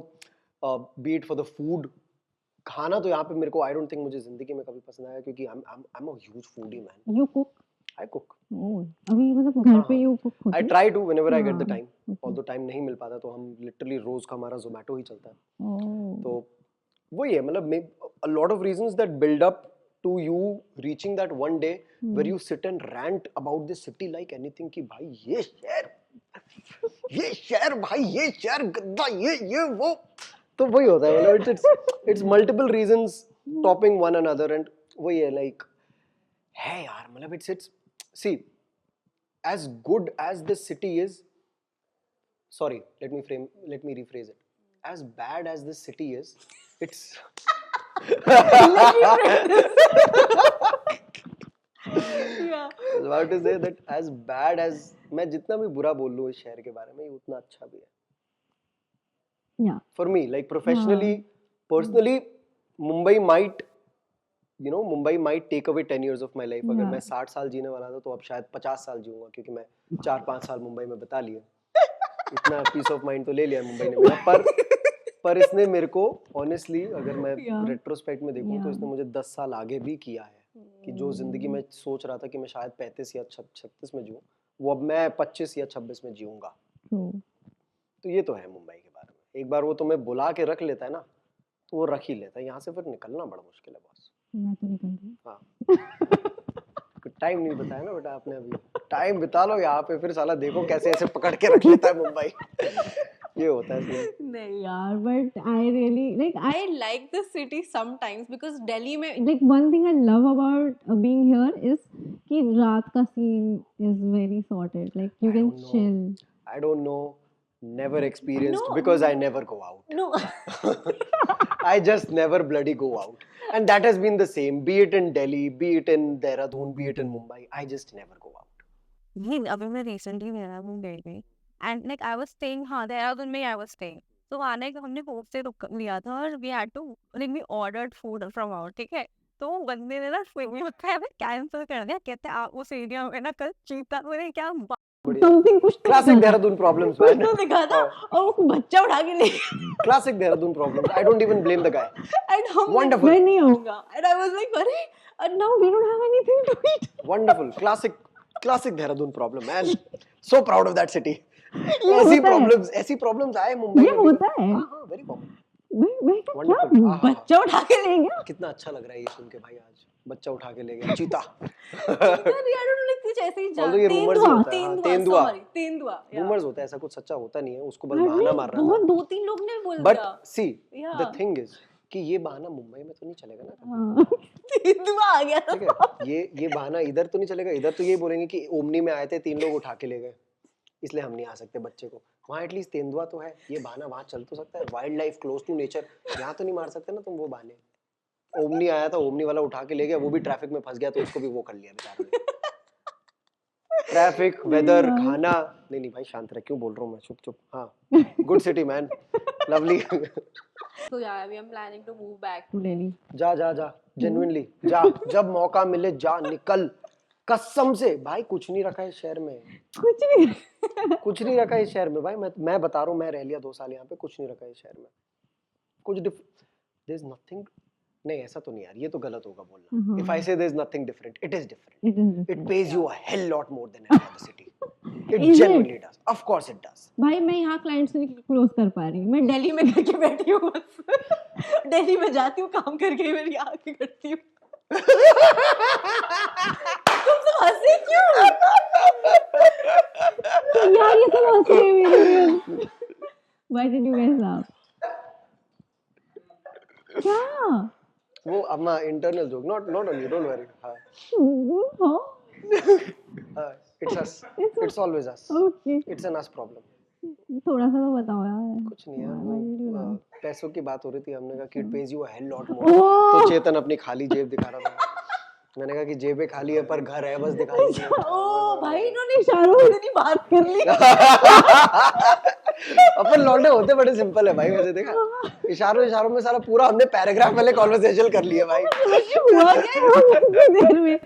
Be it for the food. खाना तो यहाँ पे मेरे को I don't think मुझे जिंदगी में कभी पसंद आया क्योंकि I'm a huge foodie man. You cook? I cook. Oh, अभी मतलब घर पे you cook होती I है? try to whenever I get the हाँ, time. okay. Although time नहीं मिल पाता तो हम literally रोज का हमारा Zomato ही चलता है. Oh. तो वही है मतलब a lot of reasons that build up to you reaching that one day where you sit and rant about the city like anything कि भाई ये शहर भाई ये शहर गंदा ये वो तो वही होता है मतलब it's multiple reasons topping one another and वही है like है यार मतलब it's see as good as this city is sorry let me rephrase it as bad as this city is it's yeah. I was about to say that as bad as मैं जितना भी बुरा बोल लूँ इस शहर के बारे में ये उतना अच्छा भी है Yeah. for me like professionally personally Mumbai might take away 10 years of my life अगर मैं 60 साल जीने वाला था तो अब शायद 50 साल जीऊंगा क्योंकि मैं 4-5 साल मुंबई में बिता लिए इतना पीस ऑफ माइंड तो ले लिया मुंबई ने मेरा पर इसने मेरे को ऑनेस्टली अगर मैं रेट्रोस्पेक्ट में देखूं तो इसने मुझे 10 साल आगे भी किया है कि जो जिंदगी में सोच रहा था कि मैं शायद 35 या 36 में जीऊं वो अब मैं 25 या 26 में जीऊंगा तो ये तो है मुंबई के बारे में एक बार वो तुम्हें बुला के रख लेता है ना तो वो रख ही लेता है यहाँ से फिर निकलना बड़ा मुश्किल है बॉस मैं तो निकल रही हाँ टाइम नहीं बताया ना बेटा आपने अभी टाइम बिता लो यहाँ पे फिर साला देखो कैसे ऐसे पकड़ के रख लेता है मुंबई ये होता है नहीं यार but I really I like the city sometimes because Delhi में like one thing I love about being here is कि रात का scene is very sorted like you can chill. I don't know never experienced because I never go out. No. I just never bloody go out. And that has been the same. Be it in Delhi, be it in Dehradun, be it in Mumbai. I just never go out. अभी मैं recently मेरा मुंबई में and like I was staying हाँ देहरादून में I was staying तो आने का हमने होप से रुक लिया था और we had to like we ordered food from out ठीक है तो बंदे ने ना स्विगी में कैंसिल कर दिया कहते आप उस एरिया में ना कल चीता मैंने क्या something कुछ classic Dehradun problems man तो दिखा था और वो बच्चा उठा के ले classic Dehradun problems I don't even blame the guy and हम wonderful मैं नहीं आऊँगा and I was like अरे and now we don't have anything to eat wonderful classic Dehradun problem man so proud of that city ऐसी problems आए मुंबई में ये होता है हाँ वेरी कॉमन मैं क्या बच्चा उठा के ले गया कितना अच्छा लग रहा है ये सुन के भाई आज बच्चा उठा के ले गया चीता कुछ ऐसे ही तेंदुआ रूमर्स होता है ऐसा कुछ सच्चा होता नहीं है उसको बस बहाना मार रहा है बहुत 2-3 लोग ने बोल दिया but see the thing is कि ये बहाना मुंबई में तो नहीं चलेगा ना तेंदुआ आ गया ठीक है ये बहाना इधर तो नहीं चलेगा इधर तो ये बोलेंगे कि ओमनी में आए थे 3 लोग उठा के ले गए इसलिए हम नहीं आ सकते बच्चे को वहाँ एटलीस्ट तेंदुआ तो है ये बहाना वहाँ चल तो सकता है wild life close to nature यहाँ तो नहीं मार सकते ना तुम वो बहाने ओमनी आया था ओमनी वाला उठा के ले गया वो भी ट्रैफिक में फंस गया तो उसको भी वो कर लिया बेचारे ने ट्रैफिक वेदर खाना नहीं भाई शांत रह क्यों बोल रहा हूँ मैं चुप हाँ good city man lovely so yeah we are planning to move back to Delhi जा genuinely जा जब मौका मिले जा निकल कसम से भाई कुछ नहीं रखा है शहर में कुछ नहीं रखा है इस शहर में भाई मैं बता रहा हूँ मैं रह लिया 2 साल यहाँ पे कुछ नहीं रखा है इस शहर में कुछ there is nothing नहीं ऐसा तो नहीं यार ये तो गलत होगा बोलना if I say there is nothing different it is different it pays you a hell lot more than any other city it genuinely does of course it does भाई मैं यहाँ क्लाइंट से क्लोज कर पा रही हूँ मैं दिल्ली में करके बैठी हूँ दिल्ली में जाती हूँ काम करके मेरी आके करती हूँ तुम सब हंसे क्यों यार ये सब हंसे मेरे Why did you guys laugh? क्या? वो अपना internal joke, not on you, don't worry. हाँ. It's us. It's always us. Okay. It's an us problem. थोड़ा सा तो बताओ यार. कुछ नहीं यार, Why did you laugh? पैसों की बात हो रही थी, हमने कहा कि it pays you a hell lot more. तो चेतन अपनी खाली जेब दिखा रहा था. मैंने कहा कि जेबें खाली है पर घर है, बस दिखा दीजिए. ओ भाई, इन्होंने इशारों में इतनी बात कर ली. अपन लौंडे होते बड़े सिंपल है भाई, वैसे देखा इशारों में सारा पूरा हमने पैराग्राफ वाले कॉन्वर्सेशन कर लिए भाई. हुआ क्या देर में? I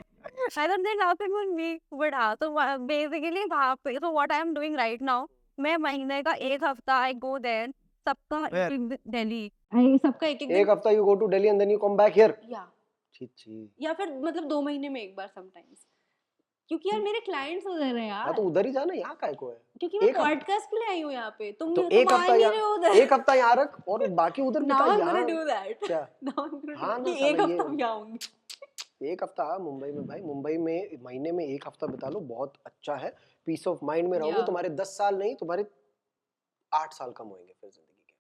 thought they're laughing on me, but हाँ, तो basically वहाँ पे, so what I am doing right now, मैं महीने का एक हफ्ता I go there, सबका दिल्ली, सबका एक हफ्ता you go to Delhi and then you come back here. या फिर मतलब 2 महीने में एक बार sometimes, क्योंकि यार मेरे क्लाइंट्स उधर हैं यार. हाँ तो उधर ही जाना, यहाँ काय को है? क्योंकि मैं पॉडकास्ट के लिए आई हूँ यहाँ पे. तुम तो एक हफ्ता यहाँ रख और बाकी उधर बिता. Now I'm gonna do that. क्या? Now I'm gonna हाँ do that. एक हफ्ता मैं आऊँगी. एक हफ्ता मुंबई में भाई, मुंबई में महीने में एक हफ्ता बिता लो, बहुत अच्छा है. पीस ऑफ माइंड में रहोगे. तुम्हारे 10 साल नहीं, तुम्हारे 8 साल कम होंगे फिर जिंदगी के.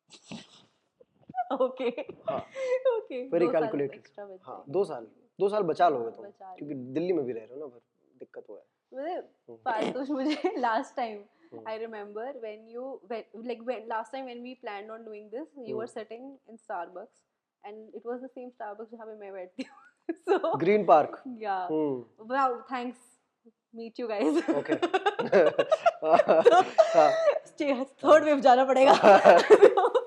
ओके. ओके. Very calculated. हाँ 2 साल बचा लोगे तुम, क्योंकि दिल्ली में भी रह रहे हो ना, फिर दिक्कत हुआ है. पारितोष, मुझे last time I remember when last time when we planned on doing this, you were sitting in Starbucks and it was the same Starbucks जहाँ पे मैं बैठती हूँ. So Green Park. Yeah. Wow, thanks. Meet you guys. Okay. Third wave जाना पड़ेगा.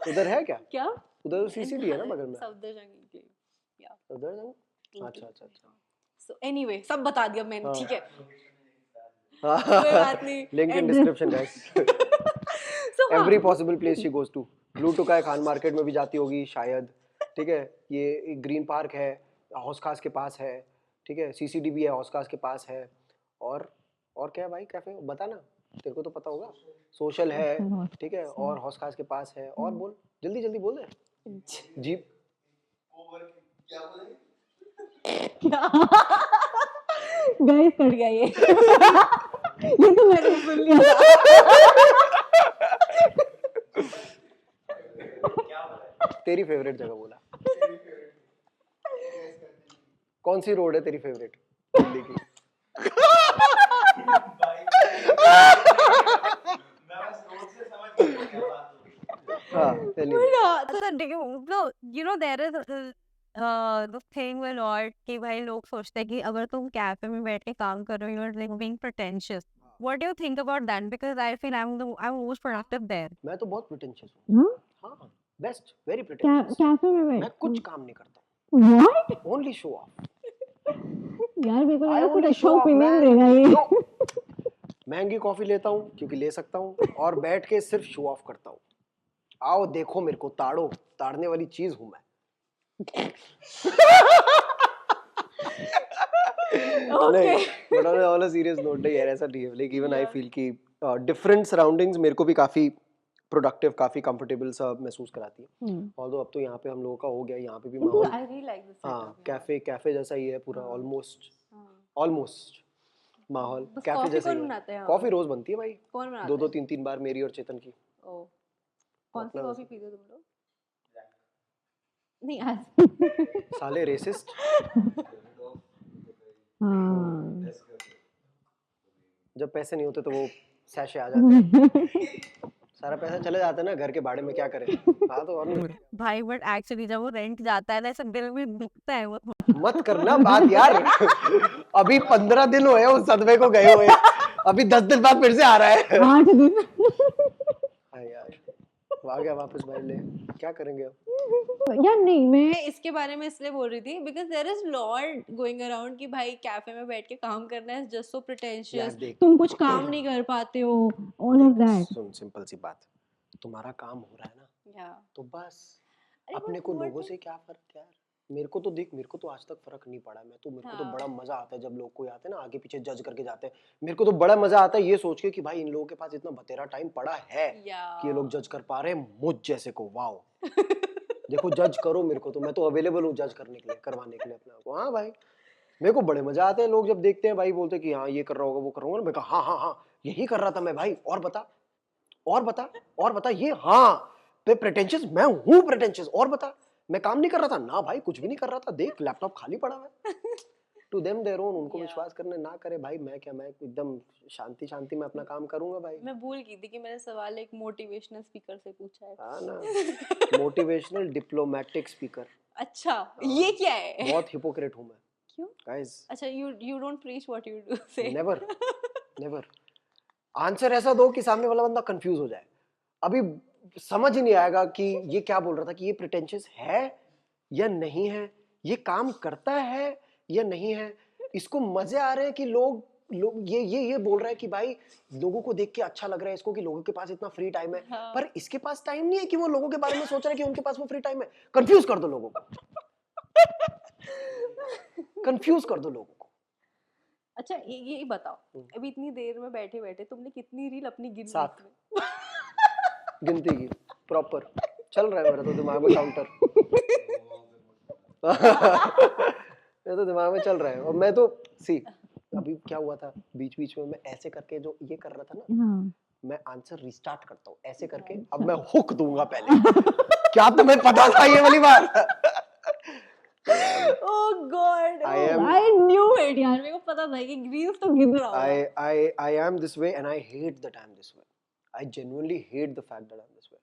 उधर है क्या? क्या? उधर तो सीसीडी है ना बगल में. सफदरजंग के. या. सफदरजंग. अच्छा. So anyway, सब बता दिया मैंने, ठीक है. कोई बात नहीं. Link in description guys. Every possible place she goes to. Blue Tokai है, खान मार्केट में भी जाती होगी शायद. ठीक है. ये ग्रीन पार्क है, हाउस खास के पास है. ठीक है. सीसीडी भी है, हाउस खास के पास है. और क्या है भाई कैफे? बता ना, तेरे को तो पता होगा. सोशल है, ठीक है, और हाउस खास के पास है. और बोल, जल्दी बोल दे. जीप. गाइस कट गया ये. ये तो मैंने सुन लिया. तेरी फेवरेट जगह बोला. कौन सी रोड है तेरी फेवरेट दिल्ली की? You know there is the thing with lot कि भाई लोग सोचते हैं कि अगर तुम कैफे में बैठ के काम कर रहे हो, you're like being pretentious. What do you think about that? Because I feel I'm most productive there. मैं तो बहुत pretentious हूँ. हाँ, best, very pretentious. कैफे में बैठ. मैं कुछ काम नहीं करता. What? Only show off. यार मेरे को लगा कुछ अच्छा ओपिनियन देगा ये. महंगी कॉफी लेता हूँ क्योंकि ले सकता हूँ, और बैठ के सिर्फ शो ऑफ करता हूँ. आओ देखो मेरे को, ताड़ने वाली चीज हूँ मैं. नहीं, but on a serious note, नहीं यार ऐसा नहीं है. Like even I feel कि different surroundings मेरे को भी काफी प्रोडक्टिव, काफी कंफर्टेबल सा महसूस कराती है. ऑल्दो अब तो यहाँ पे हम लोगों का हो गया, यहाँ पे भी माहौल. I really like this. हाँ, कैफे जैसा ही है पूरा, ऑलमोस्ट माहौल कैफे जैसा ही है. कॉफी रोज बनती है भाई. कौन बनाता है? 2 3 बार मेरी और चेतन की. कौन सी कॉफी पीते हो तुम लोग? नहीं आज. साले रेसिस्ट. जब पैसे नहीं होते तो वो सैशे आ जाते हैं. सारा पैसा चले जाता है ना घर के भाड़े में, क्या करें. हाँ तो और भाई बट एक्चुअली जब वो रेंट जाता है ना, ऐसा दिल में दुखता है. वो मत करना बात यार. अभी 15 दिन हुए उस सदमे को गए हुए, अभी 10 दिन बाद फिर से आ रहा है. 8 दिन. यार आ गया वापस भाई. ले क्या करेंगे अब. यार नहीं, मैं इसके बारे में इसलिए बोल रही थी because there is lot going around कि भाई कैफे में बैठ के काम करना है जस्ट सो प्रिटेंशियस. तुम कुछ काम नहीं कर पाते हो, ऑल ऑफ दैट. सुन, सिंपल सी बात, तुम्हारा काम हो रहा है ना, तो बस अपने को लोगों से क्या फर्क यार. मेरे को तो देख, मेरे को तो आज तक फर्क नहीं पड़ा. मेरे को तो बड़ा मजा आता है जब लोग कोई आते हैं ना आगे पीछे जज करके जाते हैं. मेरे को तो बड़ा मजा आता है ये सोच के कि भाई इन लोगों के पास इतना बतेरा टाइम पड़ा है कि ये लोग जज कर पा रहे हैं मुझ जैसे को. वाओ. देखो जज करो मेरे को, तो मैं तो अवेलेबल हूँ जज करने के लिए, करवाने के लिए अपने आप को. हाँ भाई मेरे को बड़े मजा आते हैं लोग जब देखते हैं भाई, बोलते हैं कि हाँ ये कर रहा होगा वो कर रहा होगा. मैं कहा हाँ यही कर रहा था मैं भाई, और बता ये. हाँ पे प्रेटेंशियस, मैं हूँ प्रेटेंशियस, और बता मैं काम नहीं कर रहा था ना भाई, कुछ भी नहीं कर रहा था, देख लैपटॉप खाली पड़ा हुआ है। टू देम देयर ओन, उनको विश्वास करने ना करे भाई, मैं क्या, मैं एकदम शांति शांति में अपना काम करूंगा भाई। मैं भूल गई थी कि मैंने सवाल एक मोटिवेशनल स्पीकर से पूछा है। हाँ ना, मोटिवेशनल डिप्लोमेटिक स्पीकर। अच्छा, ये क्या है? बहुत हिपोक्रेट हूँ मैं। क्यों गाइस? अच्छा, you don't preach what you do say. Never never. Answer ऐसा दो कि सामने वाला बंदा कंफ्यूज हो जाए। अभी समझ ही नहीं आएगा कि ये क्या बोल रहा था, कि ये प्रिटेंशियस है या नहीं है, ये काम करता है या नहीं है। इसको मजे आ रहे हैं कि लोग ये बोल रहा है कि भाई लोगों को देख के अच्छा लग रहा है इसको कि लोगों के पास इतना फ्री टाइम है। हाँ. पर इसके पास टाइम नहीं है कि वो लोगों के बारे में सोच रहा है कि उनके पास वो फ्री टाइम है। कंफ्यूज कर दो लोगों को। कंफ्यूज कर दो लोगों को। अच्छा ये बताओ, अभी इतनी देर में बैठे बैठे तुमने कितनी रील अपनी गिनी? 7 गिनती की प्रॉपर चल रहा है मेरा तो दिमाग में काउंटर। मेरा तो दिमाग में चल रहा है। और मैं तो अभी क्या हुआ था, बीच बीच में मैं ऐसे करके जो ये कर रहा था ना, मैं आंसर रिस्टार्ट करता हूँ ऐसे करके। अब मैं हुक दूंगा पहले। क्या तुम्हें पता था ये वाली बात? Oh God, I knew it यार, मेरे को पता था कि रील्स तो गिन रहा होगा। I am this way and I hate that I am this way. I genuinely hate the fact that I am this way.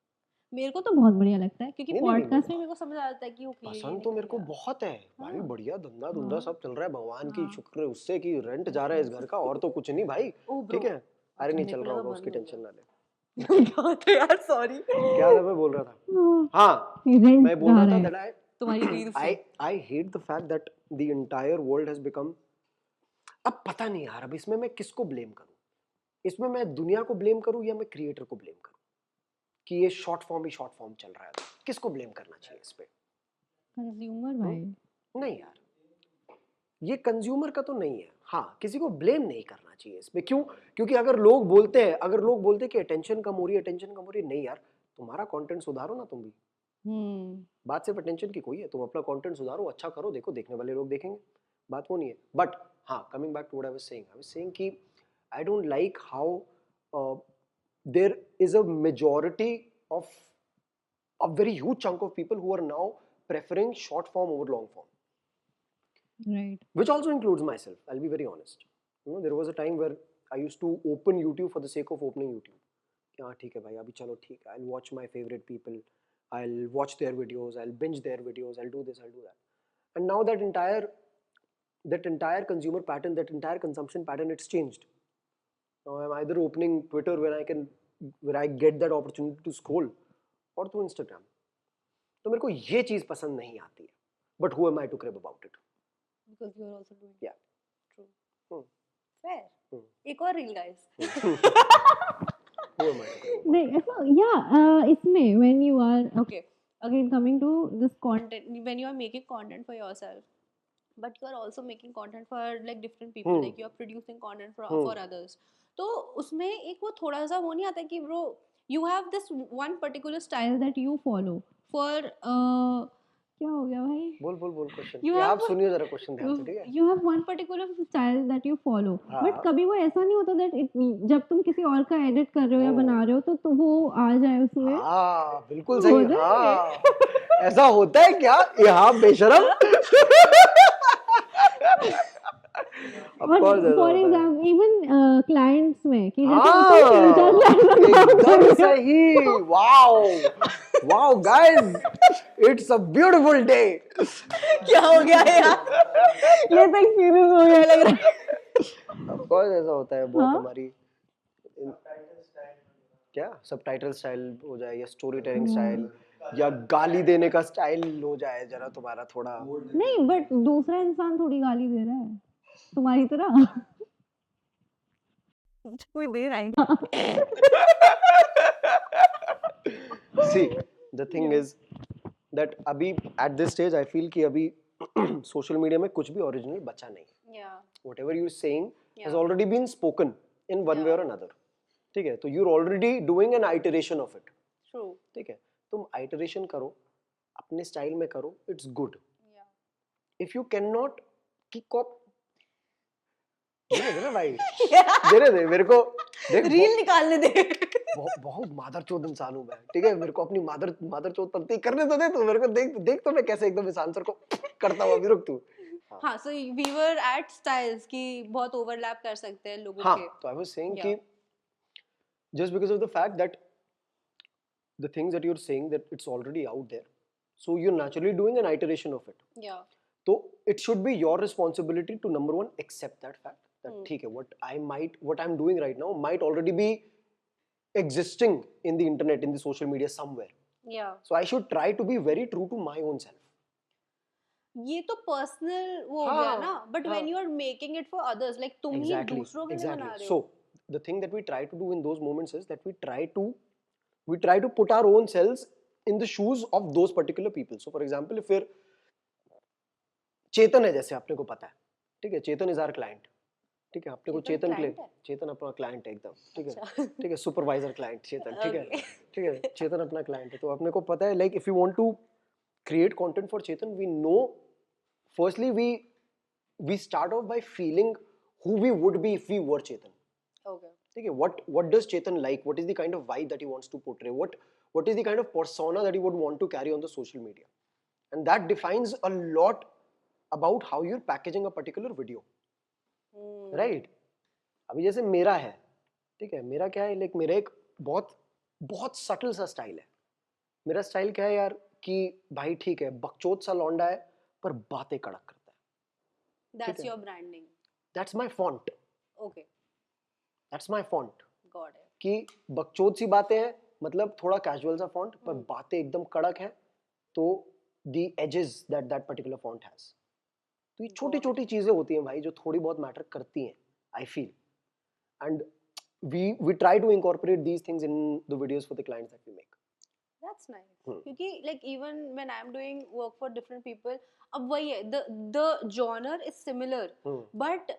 मेरे को तो बहुत बढ़िया लगता है क्योंकि नहीं, पॉडकास्ट में मेरे को समझ आता है कि ओके पसंद तो मेरे को बहुत है भाई। बढ़िया धंधा धुंधा सब चल रहा है, भगवान की शुक्र है उससे कि रेंट जा रहा है इस घर का, और तो कुछ नहीं भाई। ठीक है, अरे नहीं चल रहा होगा, उसकी टेंशन ना ले। क्या था यार, सॉरी। क्या था मैं बोल रहा था? हाँ, मैं बोल रहा था that तुम्हारी reels I hate the fact that the entire world has become, अब पता नहीं यार, अब इसमें मैं किसको ब्लेम करूं? इसमें मैं दुनिया को ब्लेम करूं या मैं क्रिएटर को ब्लेम करूं कि ये शॉर्ट फॉर्म चल रहा है? किसको ब्लेम करना चाहिए इस पे? कंज्यूमर भाई। नहीं यार, ये कंज्यूमर का तो नहीं है। हाँ, किसी को ब्लेम नहीं करना चाहिए इसमें। क्यों? क्योंकि अगर लोग बोलते हैं कि अटेंशन कम हो रही है, नहीं यार, तुम्हारा कंटेंट सुधारो ना तुम भी। बात सिर्फ अटेंशन की कोई है, तुम अपना कंटेंट सुधारो, अच्छा करो, देखो देखने वाले लोग देखेंगे, बात वो नहीं है। बट हाँ, coming back to what I was saying कि I don't like how there is a majority of a very huge chunk of people who are now preferring short form over long form, right, which also includes myself. I'll be very honest. There was a time where I used to open YouTube for the sake of opening YouTube. हाँ ठीक है भाई, अभी चलो ठीक है, I'll watch my favorite people, I'll watch their videos, I'll binge their videos, I'll do this, I'll do that. And now that entire consumer pattern, that entire consumption pattern, it's changed. Now I'm either opening Twitter where I get that opportunity to scroll, or through Instagram. तो मेरे को ये चीज पसंद नहीं आती है. But who am I to crib about it? Because you are also doing. Yeah. True. Fair. एक और reel guys. Who am I to crib about? नहीं ऐसा, इसमें when you are okay, again coming to this content, when you are making content for yourself, but you are also making content for like different people, like you are producing content for others. तो उसमें एक वो थोड़ा सा वो नहीं आता कि bro you have this one particular style that you follow for क्या हो गया भाई? बोल क्वेश्चन। आप सुनिए जरा क्वेश्चन ध्यान से, ठीक है? You have one particular style that you follow, but कभी वो ऐसा नहीं होता that जब तुम किसी और का edit कर रहे हो या बना रहे हो तो वो आ जाए उसमें? हाँ बिल्कुल सही। हाँ ऐसा होता है क्या यहाँ बेशरम? For example, even clients में कि एकदम सही। Wow guys, it's a beautiful day. क्या हो गया यार? ये तो एक्सपीरियंस हो गया लग रहा है। Of course ऐसा होता है बहुत। हमारी क्या सबटाइटल स्टाइल हो जाए या स्टोरी टेलिंग स्टाइल या गाली देने का स्टाइल हो जाए जरा तुम्हारा थोड़ा। नहीं, बट दूसरा इंसान थोड़ी गाली दे रहा है तुम्हारी तरह। कोई दे रहा है। See, the thing is that अभी at this stage I feel कि अभी सोशल मीडिया में कुछ भी ओरिजिनल बचा नहीं। Whatever you're saying has already been spoken in one way or another. ठीक है, तो you're already doing an iteration of it. True. ठीक है, तुम iteration करो, अपने स्टाइल में करो, it's good. If you cannot दे ना भाई, दे मेरे को रील निकालने दे। बहुत मादरचोद इंसान हूँ मैं, ठीक है, मेरे को अपनी मादरचोद पंक्ति करने तो दे, तू मेरे को देख तो मैं कैसे एकदम इस आंसर को करता हूँ, अभी रुक तू। हाँ, so we were at styles कि बहुत overlap कर सकते हैं लोगों के। तो I was saying कि just because of the fact that the things that you're saying that it's already out there, so you're naturally doing an iteration of it. Yeah. So it should be your responsibility to number one accept that fact that ठीक है, what I'm doing right now might already be existing in the internet, in the social media somewhere. Yeah. So I should try to be very true to my own self. ये तो personal वो हो गया ना, but when you are making it for others, like तुम ही दूसरों के लिए बना रहे हो. So the thing that we try to do in those moments is that we try to put our own selves in the shoes of those particular people. So for example, if we're चेतन है, जैसे आपने को पता है, ठीक है, चेतन is our client, ठीक है, आपने को चेतन अपना क्लाइंट है एकदम, ठीक है, सुपरवाइजर क्लाइंट चेतन, ठीक है, चेतन अपना क्लाइंट है, तो अपने को पता है like if you want to create content for Chetan, we know firstly we start off by feeling who we would be if we were Chetan. Okay. Okay, what does Chetan like? What is the kind of vibe that he wants to portray? What is the kind of persona that he would want to carry on the social media? And that defines a lot about how you're packaging a particular video. Right? अभी जैसे मेरा है, ठीक है, मेरा क्या है, like मेरा एक बहुत सटल सा स्टाइल है. मेरा स्टाइल क्या है यार, कि भाई ठीक है, बकचोद सा लौंडा है पर बातें कड़क करता है. That's your branding. That's my font. Okay. That's my font. Got it. कि बकचोद सी बातें हैं, मतलब थोड़ा कैजुअल सा फॉन्ट, पर बातें एकदम कड़क है, तो the edges that particular font has. तो ये छोटी चीजें होती हैं भाई जो थोड़ी बहुत मैटर करती हैं, I feel. And we try to incorporate these things in the videos for the clients that we make. That's nice. क्योंकि like even when I'm doing work for different people, अब वही है, the genre is similar, but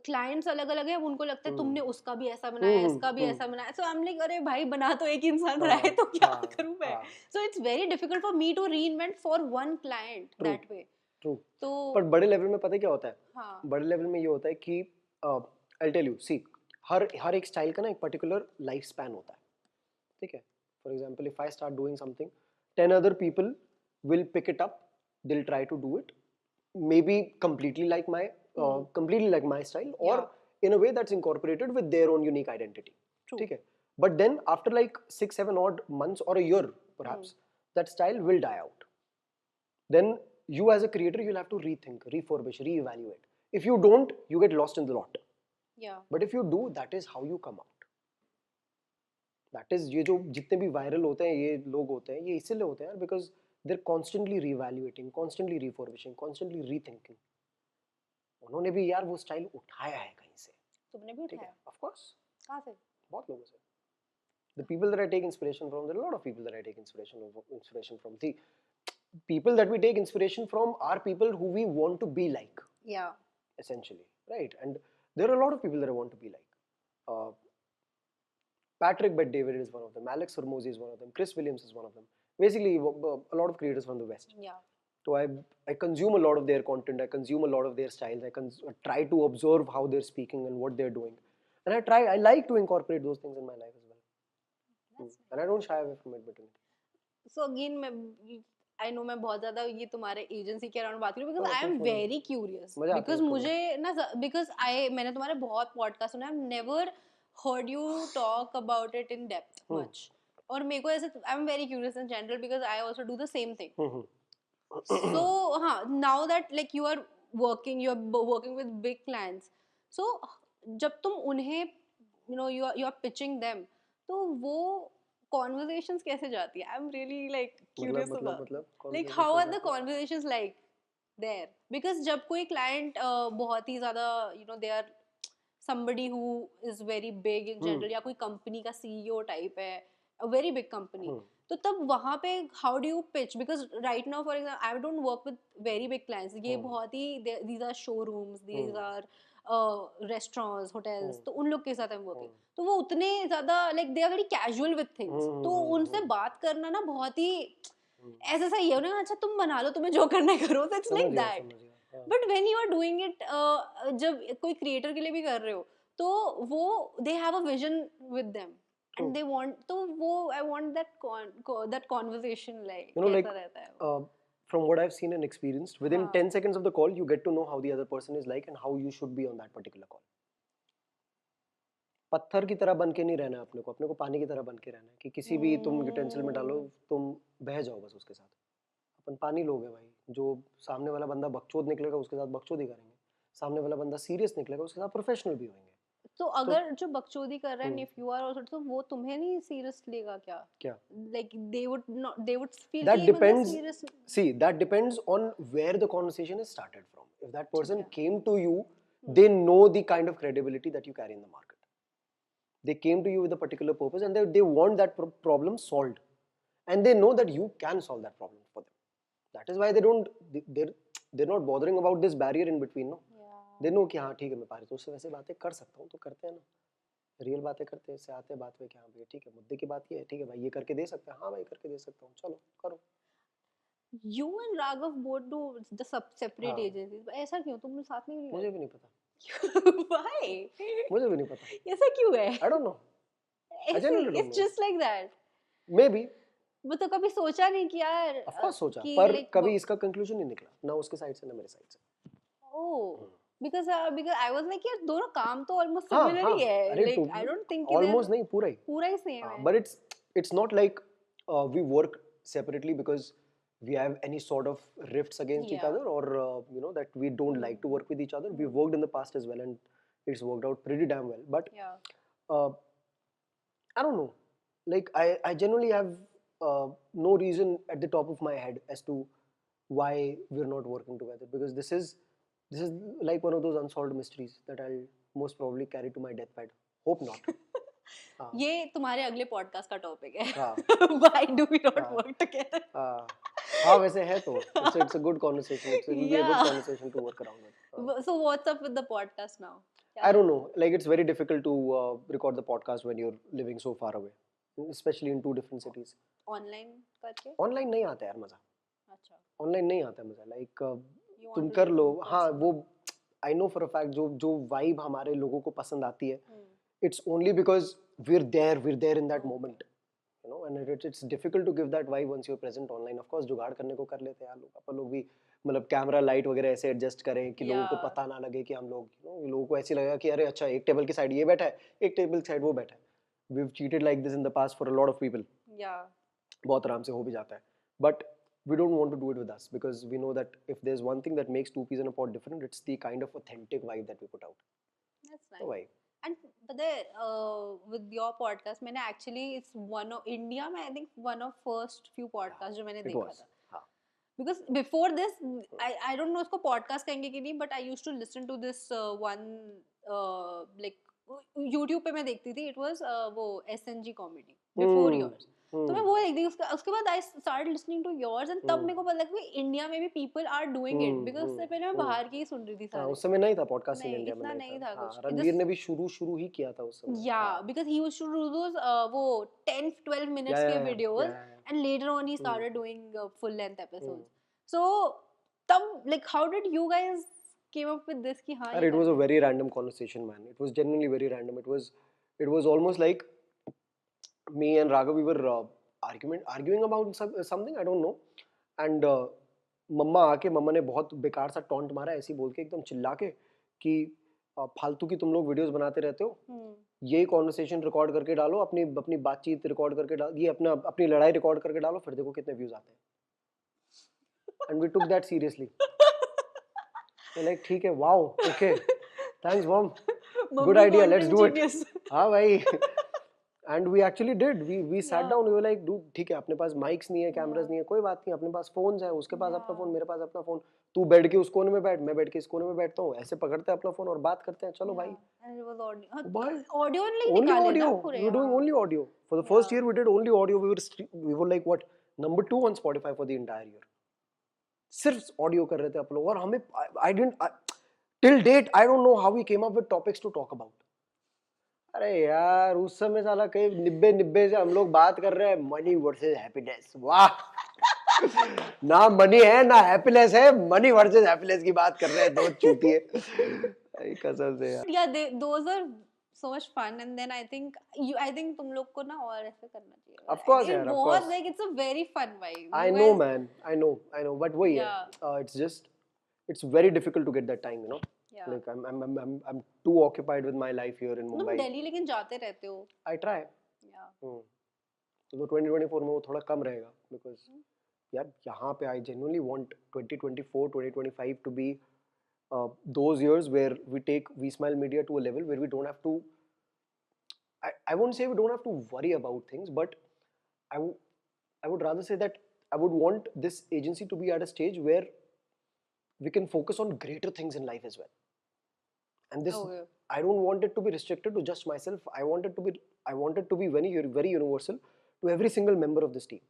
clients अलग अलग है, उनको लगता है तुमने उसका भी ऐसा बनाया, इसका भी ऐसा बनाया, so I'm like अरे भाई बना तो एक इंसान रहा है, तो क्या करूँ मैं? So it's very difficult for me to reinvent for one client that way. True. तो पर बड़े लेवल में पता है क्या होता है? बड़े लेवल में ये होता है कि I'll tell you, see, हर एक स्टाइल का ना एक पर्टिकुलर लाइफ स्पैन होता है, ठीक है. For example, if I start doing something, 10 other people will pick it up. They'll try to do it, maybe completely like my style, or in a way that's incorporated with their own unique identity. True. Okay. But then after like 6-7 odd months or a year, perhaps, that style will die out. Then you as a creator, you'll have to rethink, refurbish, reevaluate. If you don't, you get lost in the lot. Yeah. But if you do, that is how you come out. That is, ये जो जितने भी viral होते हैं, ये लोग होते हैं, ये इसीलिए होते हैं यार, because they're constantly reevaluating, constantly refurbishing, constantly rethinking. उन्होंने भी यार वो स्टाइल उठाया है कहीं से. तुमने भी उठाया? Of course. कहाँ से? बहुत लोगों से. The people that I take inspiration from, there are a lot of people that I take inspiration from. See, people that we take inspiration from are people who we want to be like. Yeah. Essentially, right? And there are a lot of people that I want to be like. Patrick Bet-David is one of them. Alex Hormozi is one of them. Chris Williams is one of them. Basically, a lot of creators from the West. Yeah. So I consume a lot of their content. I consume a lot of their styles. I try to observe how they're speaking and what they're doing. And I like to incorporate those things in my life as well. And I don't shy away from admitting it. So again, I know मैं बहुत ज़्यादा ये तुम्हारे agency के around बात करूँ, because I am very curious. Because मुझे ना, because मैंने तुम्हारे बहुत podcast सुने, I've never heard you talk about it in depth much. और मेरे को ऐसे, I'm very curious in general because I also do the same thing. So हाँ, now that like you are working with big clients, so जब तुम उन्हें you are pitching them, तो वो conversations कैसे जाती है? I'm really like curious about like how are the conversations like there? Because जब कोई client बहुत ही ज़्यादा they are somebody who is very big in general, या कोई company का CEO type है, a very big company, तो तब वहाँ पे how do you pitch? Because right now, for example, I don't work with very big clients. ये बहुत ही these are showrooms, these are restaurants, hotels, तो उन लोग के साथ I'm working. तो वो उतने ज़्यादा like they are very casual with things. तो उनसे बात करना ना बहुत ही ऐसा सही है, उन्हें अच्छा तुम बना लो, तुम्हें जो करना है करो, it's like that. But when you are doing it, जब कोई creator के लिए भी कर रहे हो, तो वो they have a vision with them. and they want, तो वो I want that conversation, like you know, like कैसा रहता है वो? from what I've seen and experienced, within हाँ. 10 seconds of the call, you get to know how the other person is like and how you should be on that particular call. पत्थर की तरह बन के नहीं रहना है अपने को पानी की तरह बन के रहना है कि किसी भी तुम यूटेंसिल में डालो, तुम बह जाओ बस उसके साथ. अपन पानी लोग हैं भाई. जो सामने वाला बंदा बकचोद निकलेगा उसके साथ बकचोदी करेंगे, सामने वाला बंदा सीरियस निकलेगा उसके साथ प्रोफेशनल भी होंगे. तो अगर जो बकचोदी कर रहा है, if you are also, तो वो तुम्हें नहीं सीरियस लेगा क्या? Like they would feel that कि depends, serious. see, that depends on where the conversation is started from. If that person came to you, they know the kind of credibility that you carry in the market. They came to you with a particular purpose and they want that problem solved, and they know that you can solve that problem for them. That is why they're not bothering about this barrier in between, no. They know कि हाँ ठीक है, मैं पारितोष से वैसे बातें कर सकता हूँ, तो करते हैं ना, रियल बातें करते हैं, इससे आते हैं बात में क्या भाई ठीक है, मुद्दे की बात ये है, ठीक है भाई ये करके दे सकते हैं, हाँ भाई करके दे सकता हूँ, चलो करो. You and Raghav both do the separate agencies. ऐसा क्यों? तुम साथ में नहीं? मुझे भी नहीं पता. Why? मुझे भी नहीं पता. ऐसा क्यों है? I don't know. It's just like that. Maybe. वो तो कभी सोचा नहीं कि यार. Of course सोचा, पर कभी इसका कंक्लूजन नहीं निकला, ना उसके साइड से ना मेरे साइड से. Oh. Because I was like यार दोनों काम तो almost similar ही है. Like I don't think almost नहीं, पूरा ही same है. But it's not like we work separately because we have any sort of rifts against each other, or you know, that we don't like to work with each other. We've worked in the past as well and it's worked out pretty damn well. But I don't know, like I generally have no reason at the top of my head as to why we're not working together, because this is like one of those unsolved mysteries that I'll most probably carry to my deathbed. Hope not. ये तुम्हारे अगले podcast का topic है. Why do we not work together? हाँ वैसे है तो it's a good conversation. It will be a good conversation to work around with. So what's up with the podcast now? I don't know. Like it's very difficult to record the podcast when you're living so far away, especially in two different cities. Online करके? Online नहीं आता यार मजा. अच्छा. Online नहीं आता मजा. Like तुम कर लो. हाँ वो I know for a fact जो vibe हमारे लोगों को पसंद आती है. It's only because we're there in that moment, you know, and it's difficult to give that vibe once you're present online. Of course जुगाड़ करने को कर लेते हैं यार लोग, अपन लोग भी मतलब कैमरा लाइट वगैरह ऐसे एडजस्ट करें कि लोगों को पता ना लगे कि हम लोग, you know, लोगों को ऐसे लगेगा कि अरे अच्छा एक टेबल की साइड ये बैठा है, एक टेबल की साइड वो बैठा है. We've cheated like this in the past for a lot of people. बहुत आराम से हो भी जाता है, but we don't want to do it with us because we know that if there's one thing that makes two peas in a pod different, it's the kind of authentic vibe that we put out. That's nice. So why? And but with your podcast, मैंने actually it's one of India में I think one of first few podcasts जो मैंने देखा था. Because before this, I don't know उसको podcast कहेंगे कि नहीं, but I used to listen to this one like YouTube पे मैं देखती थी. It was वो SNG comedy before yours. तो मैं वो देखती थी. उसके बाद I started listening to yours and तब मेरे को पता लगा कि इंडिया में भी people are doing it, because उससे पहले मैं बाहर की ही सुन रही थी सारे. उस समय नहीं था पॉडकास्ट इन इंडिया में. इतना नहीं था कुछ. रणवीर ने भी शुरू ही किया था उस समय. Yeah, because he used to do those वो 10-12 minutes के videos, and later on he started doing full length episodes. So तब like how did you guys came up with this कि हाँ? It was a very random conversation, man. It was genuinely very random. It was almost like me and Raghav, we were arguing about something, I don't know, and मम्मा ने बहुत बेकार सा taunt मारा ऐसे ही बोल के, एकदम चिल्ला के कि फालतू की तुम लोग वीडियोस बनाते रहते हो, ये कॉन्वर्सेशन रिकॉर्ड करके डालो, अपनी बातचीत रिकॉर्ड करके डालो, ये अपनी लड़ाई रिकॉर्ड करके डालो, फिर देखो कितने व्यूज आते हैं. And we took that seriously. So like ठीक है, wow, okay, thanks mom, good idea, let's do it. हाँ भाई. And we actually did. We sat down. We were like, dude, ठीक है, अपने पास माइक्स नहीं है, कैमरास नहीं है, कोई बात नहीं, अपने पास फोन्स है, उसके पास अपना फोन, मेरे पास अपना फोन. तू बैठ के उस कोने में बैठ, मैं बैठ के इस कोने में बैठता हूँ, ऐसे पकड़ते हैं अपना फोन और बात करते हैं. चलो भाई. And it was audio. Only audio. We were doing only audio. For the first year, we did only audio. We were like what, number 2 on Spotify for the entire year. सिर्फ audio कर रहे थे आप लोग. और हमें till date I don't know how we came up with topics to talk about. अरे यार उस समय साला कहीं 90 से हम लोग बात कर रहे हैं मनी वर्सेस हैप्पीनेस. वाह. ना मनी है ना हैप्पीनेस है, मनी वर्सेस हैप्पीनेस की बात कर रहे हैं दो चूतिए. कसम से यार. Yeah, those are so much fun, and then I think तुम लोग को ना और ऐसे करना चाहिए. Of course, it यार, of बहुत course. like it's a very fun vibe. I know, man. I know. But वही है. Yeah. It's just, it's very difficult to get that time, you know. Yeah. Like I'm too occupied with my life here in Mumbai. तुम दिल्ली लेकिन जाते रहते हो. I try. Yeah. तो 2024 में वो थोड़ा कम रहेगा because यार यहाँ पे I genuinely want 2024, 2025 to be those years where we take WeSmile Media to a level where we don't have to. I won't say we don't have to worry about things, but I would rather say that I would want this agency to be at a stage where we can focus on greater things in life as well. And this, I don't want it to be restricted to just myself. I want it to be very, very universal to every single member of this team.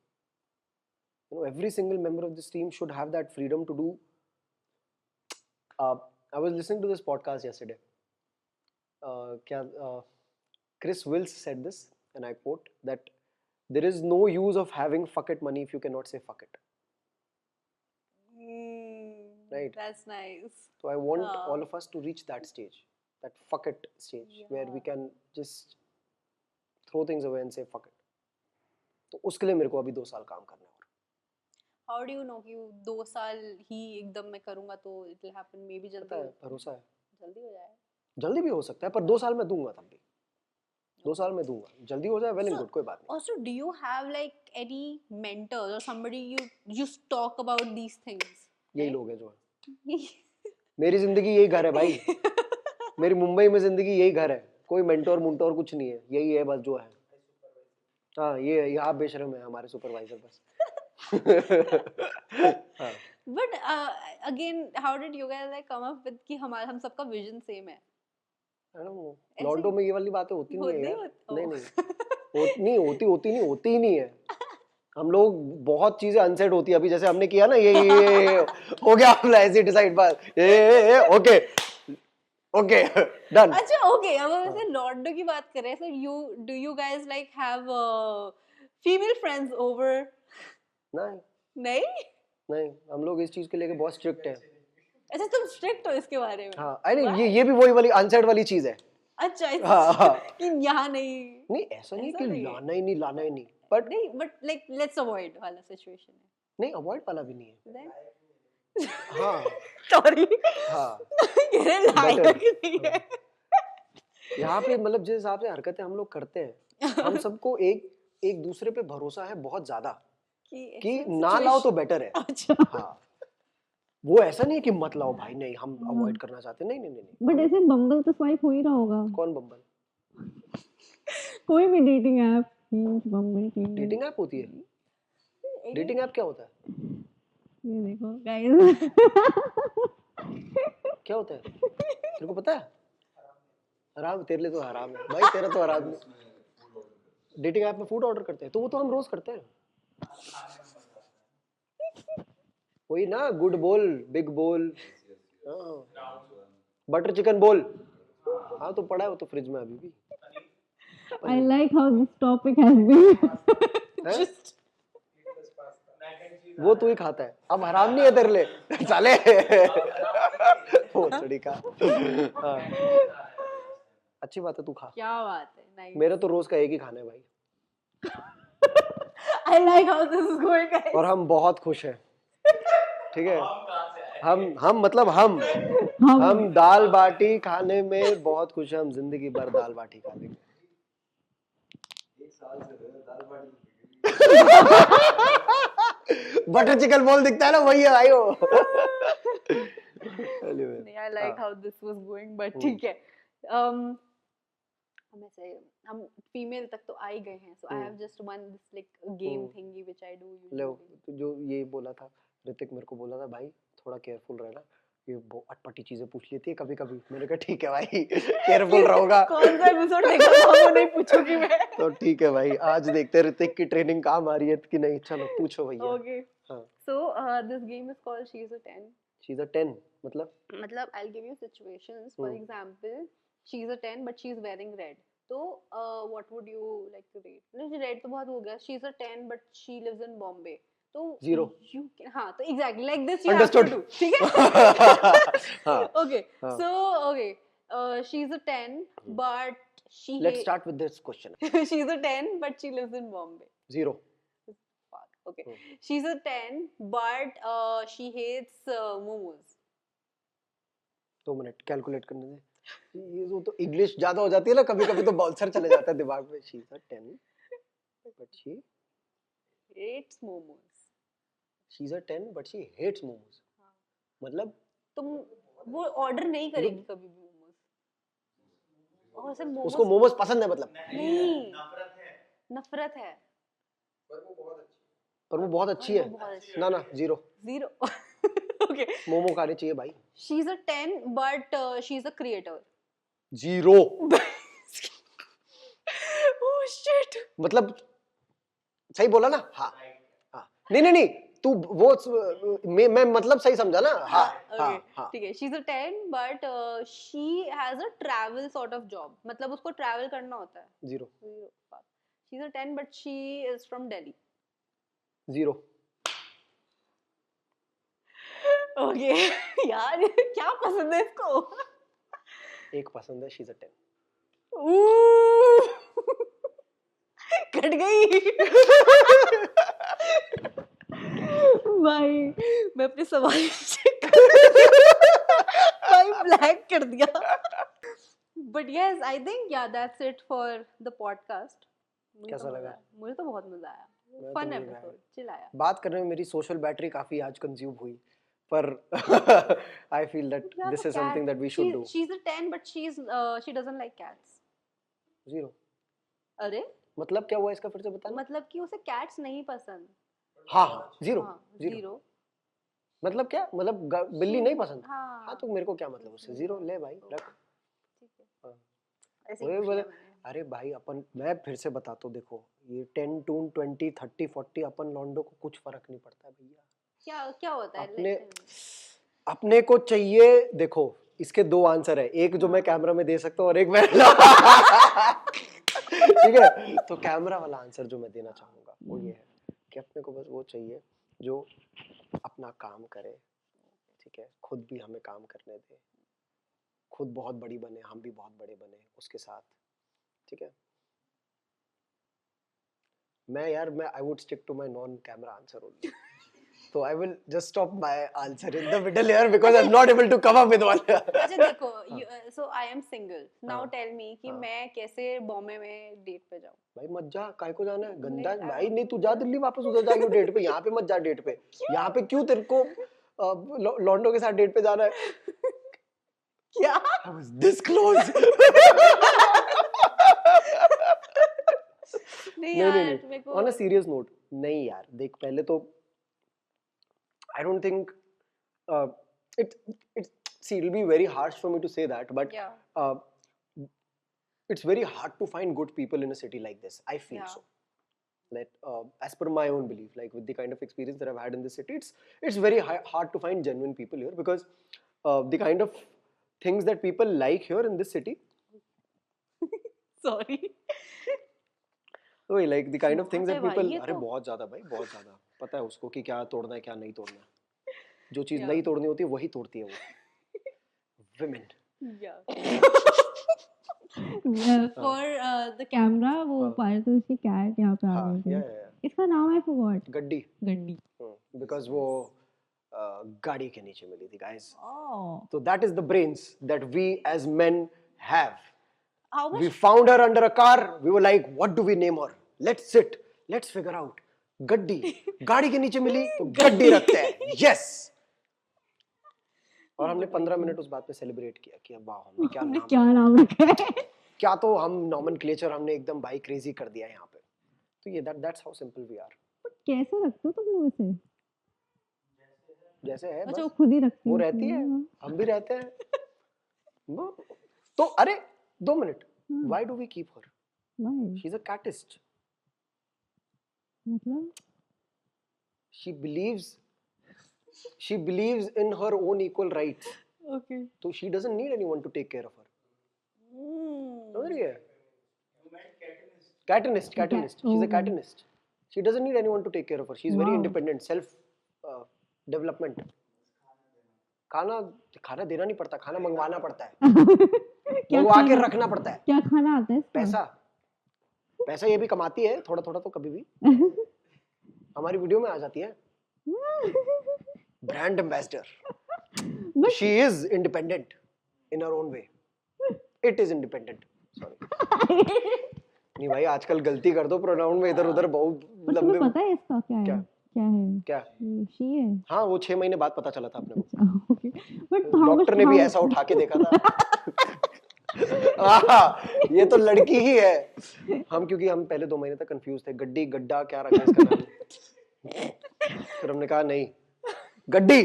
You know, every single member of this team should have that freedom to do. I was listening to this podcast yesterday. Chris Wills said this, and I quote, that there is no use of having fuck it money if you cannot say fuck it. Right? That's nice. So I want all of us to reach that stage, that fuck it stage, where we can just throw things away and say fuck it. तो उसके लिए मेरे को अभी 2 साल काम करना है. How do you know कि 2 साल ही एकदम मैं करूँगा तो it will happen? Maybe जल्दी. पता है, भरोसा है. जल्दी हो जाए. जल्दी भी हो सकता है, पर 2 साल में दूंगा तब भी. 2 साल में दूंगा. जल्दी हो जाए, well and good, कोई बात नहीं. Also, do you have like any mentors or somebody you just talk about these things? यही लोग हैं जो है. मेरी जिंदगी यही घर है भाई. मेरी मुंबई में जिंदगी यही घर है. कोई मेंटोर मुंटोर कुछ नहीं है. यही है बस जो है. हाँ, ये यहाँ बेशरम है हमारे सुपरवाइजर बस. But again, how did you guys like come up with कि हम सबका vision same है? I don't know. लॉन्डो में ये वाली बातें होती नहीं है यार. नहीं होती ही नहीं है. हम लोग बहुत चीजें अनसेट होती है. अभी जैसे हमने किया ना ये हो गया, हम ऐसे डिसाइड बस ओके डन. अच्छा ओके, अब वैसे लॉन्डो की बात करें, so you guys like have female friends over? नहीं, हम लोग इस चीज के लेके बहुत स्ट्रिक्ट हैं. अच्छा, तुम स्ट्रिक्ट हो इसके बारे में? हाँ, अरे ये भी वही वाली अनसेट वाली चीज है. अच्छा, कि यहाँ नहीं ऐसा नहीं कि लाना ही नहीं, बट लाइक लेट्स अवॉइड वाला सिचुएशन है. नहीं, अवॉइड वाला भी नहीं है. हाँ, सॉरी. हाँ, ये लायक नहीं है. यहाँ पे मतलब जिस हिसाब से हरकतें हम लोग करते हैं, हम सबको एक दूसरे पे भरोसा है बहुत ज्यादा कि ना लाओ तो बेटर है. अच्छा. हाँ, वो ऐसा नहीं है कि मत लाओ भाई. नहीं, हम अवॉइड करना चाहते. नहीं. बट ऐसे बम्बल तो स्वाइप हो ही रहा होगा. कौन बम्बल? कोई भी डेटिंग ऐप. बम्बल डेटिंग ऐप होती है. डेटिंग ऐप क्या होता है? ये देखो गाइस. क्या होता है? तेरे को पता है? हराम. तेरे लिए तो हराम है भाई. तेरा तो हराम है. डेटिंग ऐप में फूड ऑर्डर करते हैं, तो वो तो हम रोज करते हैं. वही ना, गुड बोल, बिग बोल, बटर चिकन बोल. हाँ, तो पड़ा है वो तो फ्रिज में अभी भी. I like how this topic has been. वो तू ही खाता है. अब हराम नहीं है तेरे लिए. चले. वो चढ़ी का. अच्छी बात है, तू खा. क्या बात है. nice. मेरा तो रोज का एक ही खाना है भाई. I like how this is going, guys. और हम बहुत खुश हैं. ठीक है. हम मतलब हम दाल बाटी खाने में बहुत खुश हैं. हम जिंदगी भर दाल बाटी खा लेंगे. बटर चिकन बोल दिखता है ना, वही है भाई वो. I like how this was going, but ठीक है. हम फीमेल तक तो आ ही गए हैं. So I have just one this like game thingy which I do usually. लो, जो ये बोला था ऋतिक, मेरे को बोला था भाई थोड़ा केयरफुल रहना, ये अटपटी चीजें पूछ लेती है कभी कभी. मैंने कहा ठीक है भाई, केयरफुल रहूंगा. कौन सा एपिसोड देखा वो नहीं पूछूंगी मैं. तो ठीक है भाई, आज देखते हैं ऋतिक की ट्रेनिंग काम आ रही है कि नहीं. चलो पूछो भैया. Okay. So this game is called She's a 10. She's a 10 मतलब I'll give you situations. For example, she's a 10 but she's wearing red. तो what would you like to rate? नहीं, red तो बहुत हो गया. She's a 10 but she lives in Bombay. तो 0. हाँ, तो exactly like this you Understood. have to do. ठीक है? Okay. So okay, she's a 10 but Let's start with this question. She's a 10 but she lives in Bombay. 0. Fuck. Okay. She's a 10 but she hates momos. 2 minute calculate करने दे. ये तो English ज्यादा हो जाती है ना, कभी-कभी तो बाउंसर चले जाता है दिमाग में. She's a 10 but she hates momos. She's a 10 but she hates momos. मतलब तुम वो ऑर्डर नहीं करेगी कभी भी मोमोज. और सिर्फ मोमोज, उसको मोमोज पसंद है मतलब नहीं, नफरत है. पर वो बहुत अच्छी है. ना 0. Okay. मोमो खाने चाहिए भाई. She's a 10 but she's a creator. 0. Oh shit. मतलब सही बोला ना. हाँ. नहीं तू वो मैं मतलब सही समझा ना. हाँ. ठीक है. She's a 10 but she has a travel sort of job. मतलब उसको travel करना होता है. 0. She's a 10 but she is from Delhi. 0. Okay. यार क्या पसंद है इसको? एक पसंद है. She's a 10. कट गई. भाई मैं अपने सवाल भाई ब्लैक कर दिया. But yes, I think that's it for the podcast. कैसा लगा? मुझे तो बहुत मजा आया. फन एपिसोड, चिल आया. बात करने में मेरी सोशल बैटरी काफी आज कंज्यूम हुई, पर I feel that this is something that we should do. She's a 10 but she doesn't like cats. 0. अरे मतलब क्या हुआ इसका, फिर से बताना. मतलब कि उसे cats नहीं पसंद. हाँ 0. मतलब क्या, मतलब बिल्ली नहीं पसंद. हाँ तो मेरे को क्या मतलब उससे. 0 ले भाई, रख. अरे भाई अपन, मैं फिर से बताता हूँ, देखो ये 10, 20, 30, 40 अपन लॉन्डो को कुछ फर्क नहीं पड़ता भैया. क्या होता है अपने को चाहिए. देखो इसके 2 आंसर है, एक जो मैं कैमरा में दे सकता हूँ और एक मैं ठीक है. तो कैमरा वाला आंसर जो मैं देना चाहूंगा वो ये है कि अपने को बस वो चाहिए जो अपना काम करे, ठीक है, खुद भी हमें काम करने दे, खुद बहुत बड़ी बने, हम भी बहुत बड़े बने उसके साथ, ठीक है. मैं I would stick to my non camera answer only. So I will just stop my answer in the middle here because I'm not able to come up with one. अच्छा देखो, so I am single. Now tell me कि मैं कैसे बॉम्बे में date पे जाऊँ. भाई मत जा, काय को जाना है, गंदा है भाई. नहीं तू जा दिल्ली वापस, उधर जाइयो डेट पे. यहाँ पे मत जा डेट पे. यहाँ पे क्यों तेरे को लॉन्डो के साथ डेट पे जाना है? क्या? I was this close. नहीं. On a serious note, नहीं यार, देख पहले तो I don't think see, it'll be very harsh for me to say that, but it's very hard to find good people in a city like this. I feel so. Like as per my own belief, like with the kind of experience that I've had in this city, it's very hard to find genuine people here because the kind of things that people like here in this city. Sorry. वही like the kind of things that people, अरे बहुत ज़्यादा भाई, बहुत ज़्यादा. पता है उसको कि क्या तोड़ना है क्या नहीं तोड़ना है. जो चीज़ नहीं तोड़नी होती है वही तोड़ती है वो. Women. For the camera, वो पारितोष की cat यहाँ पे आ गई थी. इसका नाम I forgot. गड्डी. Because वो गाड़ी के नीचे मिली थी guys. So that is the brains that we as men have. We found her under a car. We were like, what do we name her? Let's sit. Let's figure out. गड्डी. गाड़ी के नीचे मिली तो गड्डी रखते हैं. Yes. और हमने 15 मिनट उस बात पे सेलिब्रेट किया कि वाह हमने क्या नाम रखा है. क्या तो हम नॉमेनक्लेचर हमने एकदम भाई क्रेजी कर दिया यहाँ पे. तो ये that's how simple we are. कैसे रखते हो तुम लोग इसे? जैसे है. अच्छा वो खुद ही रखती है. वो रहती है, हम भी रहते हैं. तो अरे 2 minute. Why do we keep her? Why? She's a catist. मतलब? She believes in her own equal rights. Okay. So she doesn't need anyone to take care of her. समझ रही है? Catanist. She's a catanist. She doesn't need anyone to take care of her. She's very independent, self development. खाना देना नहीं पड़ता, खाना मंगवाना पड़ता है. वो आके रखना पड़ता है। क्या खाना आता है? पैसा ये भी कमाती है थोड़ा थोड़ा तो कभी भी हमारी वीडियो में आ जाती है। Brand ambassador. She is independent in her own way. It is independent. Sorry नहीं भाई, आजकल गलती कर दो प्रोनाउन में इधर उधर बहुत लंबे। पता है इसका क्या है? क्या शी है? हाँ, वो 6 महीने बाद पता चला था अपने को। ओके, बट डॉक्टर ने भी ऐसा उठा के देखा था। ये तो लड़की ही है। क्योंकि हम पहले 2 महीने तक कंफ्यूज थे, गड्डी गड्ढा क्या रखा है इसका नाम। फिर हमने कहा नहीं, गड्डी।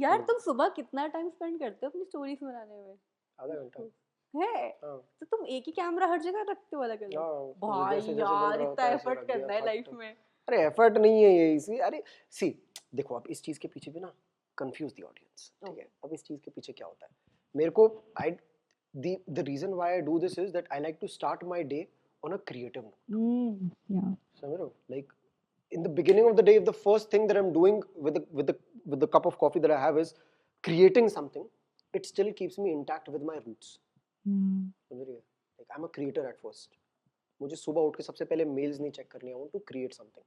यार तुम सुबह कितना टाइम स्पेंड करते हो अपनी स्टोरीज बनाने में? आधा घंटा है। तो तुम एक ही कैमरा हर जगह रखते हो अलग अलग? भाई यार इतना एफर्ट करना है लाइफ में। अरे एफर्ट नहीं है ये, इसी अरे सी देखो, आप इस चीज के पीछे भी ना कंफ्यूज द ऑडियंस, ठीक है? अब इस चीज के पीछे क्या होता है, मेरे को the reason why I do this is that I like to start my day on a creative note. Yeah. समझ रहे हो? Like in the beginning of the day, if the first thing that I'm doing with the cup of coffee that I have is creating something, it still keeps me intact with my roots. समझ रही है? Like I'm a creator at first. मुझे सुबह उठ के सबसे पहले mails नहीं चेक करनी, I want to create something.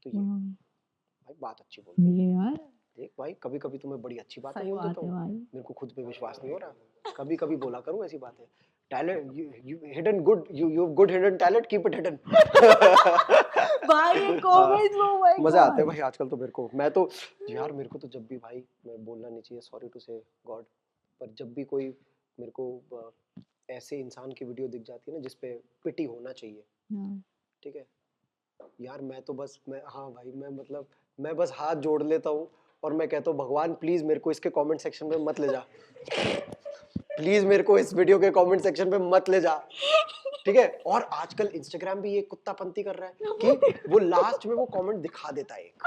तो ये भाई बात अच्छी बोल ये यार देख भाई, कभी कभी तुम्हें बड़ी अच्छी बातें बोल देता हूँ, मेरे को खुद पे विश्वास नहीं हो रहा, कभी कभी बोला करूँ ऐसी बातें। Talent you hidden good, you have good hidden talent, keep it hidden। भाई ये कमेंट्स, ओ माय गॉड, मजा आता है भाई आजकल तो मेरे को। मैं तो यार, मेरे को तो जब भी भाई, मैं बोलना नहीं चाहिए, सॉरी टू से गॉड, पर जब भी कोई मेरे को ऐसे इंसान की वीडियो दिख जाती है ना जिसपे पिटी होना चाहिए, ठीक है यार, मैं तो बस हाँ भाई, मैं बस हाथ जोड़ लेता हूँ और मैं कहता हूँ भगवान प्लीज मेरे को इसके कमेंट सेक्शन में मत ले जा, प्लीज मेरे को इस वीडियो के कमेंट सेक्शन में मत ले जा, ठीक है? और आजकल इंस्टाग्राम भी ये कुत्तापंती कर रहा है कि वो लास्ट में वो कमेंट दिखा देता है एक,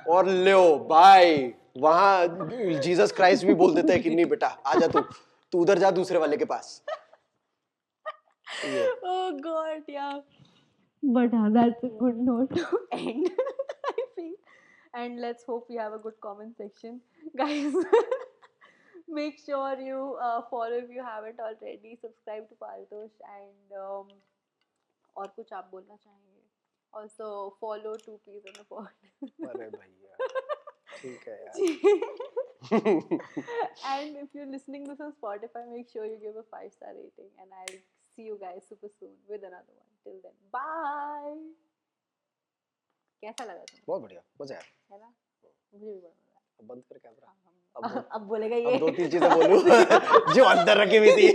और लो भाई वहां जीसस क्राइस्ट भी बोल देता है कि नहीं बेटा आजा, तू उधर जा दूसरे वाले के पास। Oh God, yeah. But that's a good note to end, I feel. And let's hope we have a good comment section, guys. Make sure you follow if you haven't already. Subscribe to Paritosh and और कुछ आप बोलना चाहेंगे? Also follow 2 Peas in a Pod. अरे भैया ठीक है यार। And if you're listening this on Spotify, make sure you give a 5-star rating. And I'll see you guys super soon with another one. Till then, bye. कैसा लगा तुम्हें? बहुत बढ़िया, मजा आया, है ना? मुझे भी बड़ा मजा आया। अब बंद कर कैमरा। अब बोलेगा ये। अब 2-3 चीजें बोलूं जो अंदर रखी हुई थी।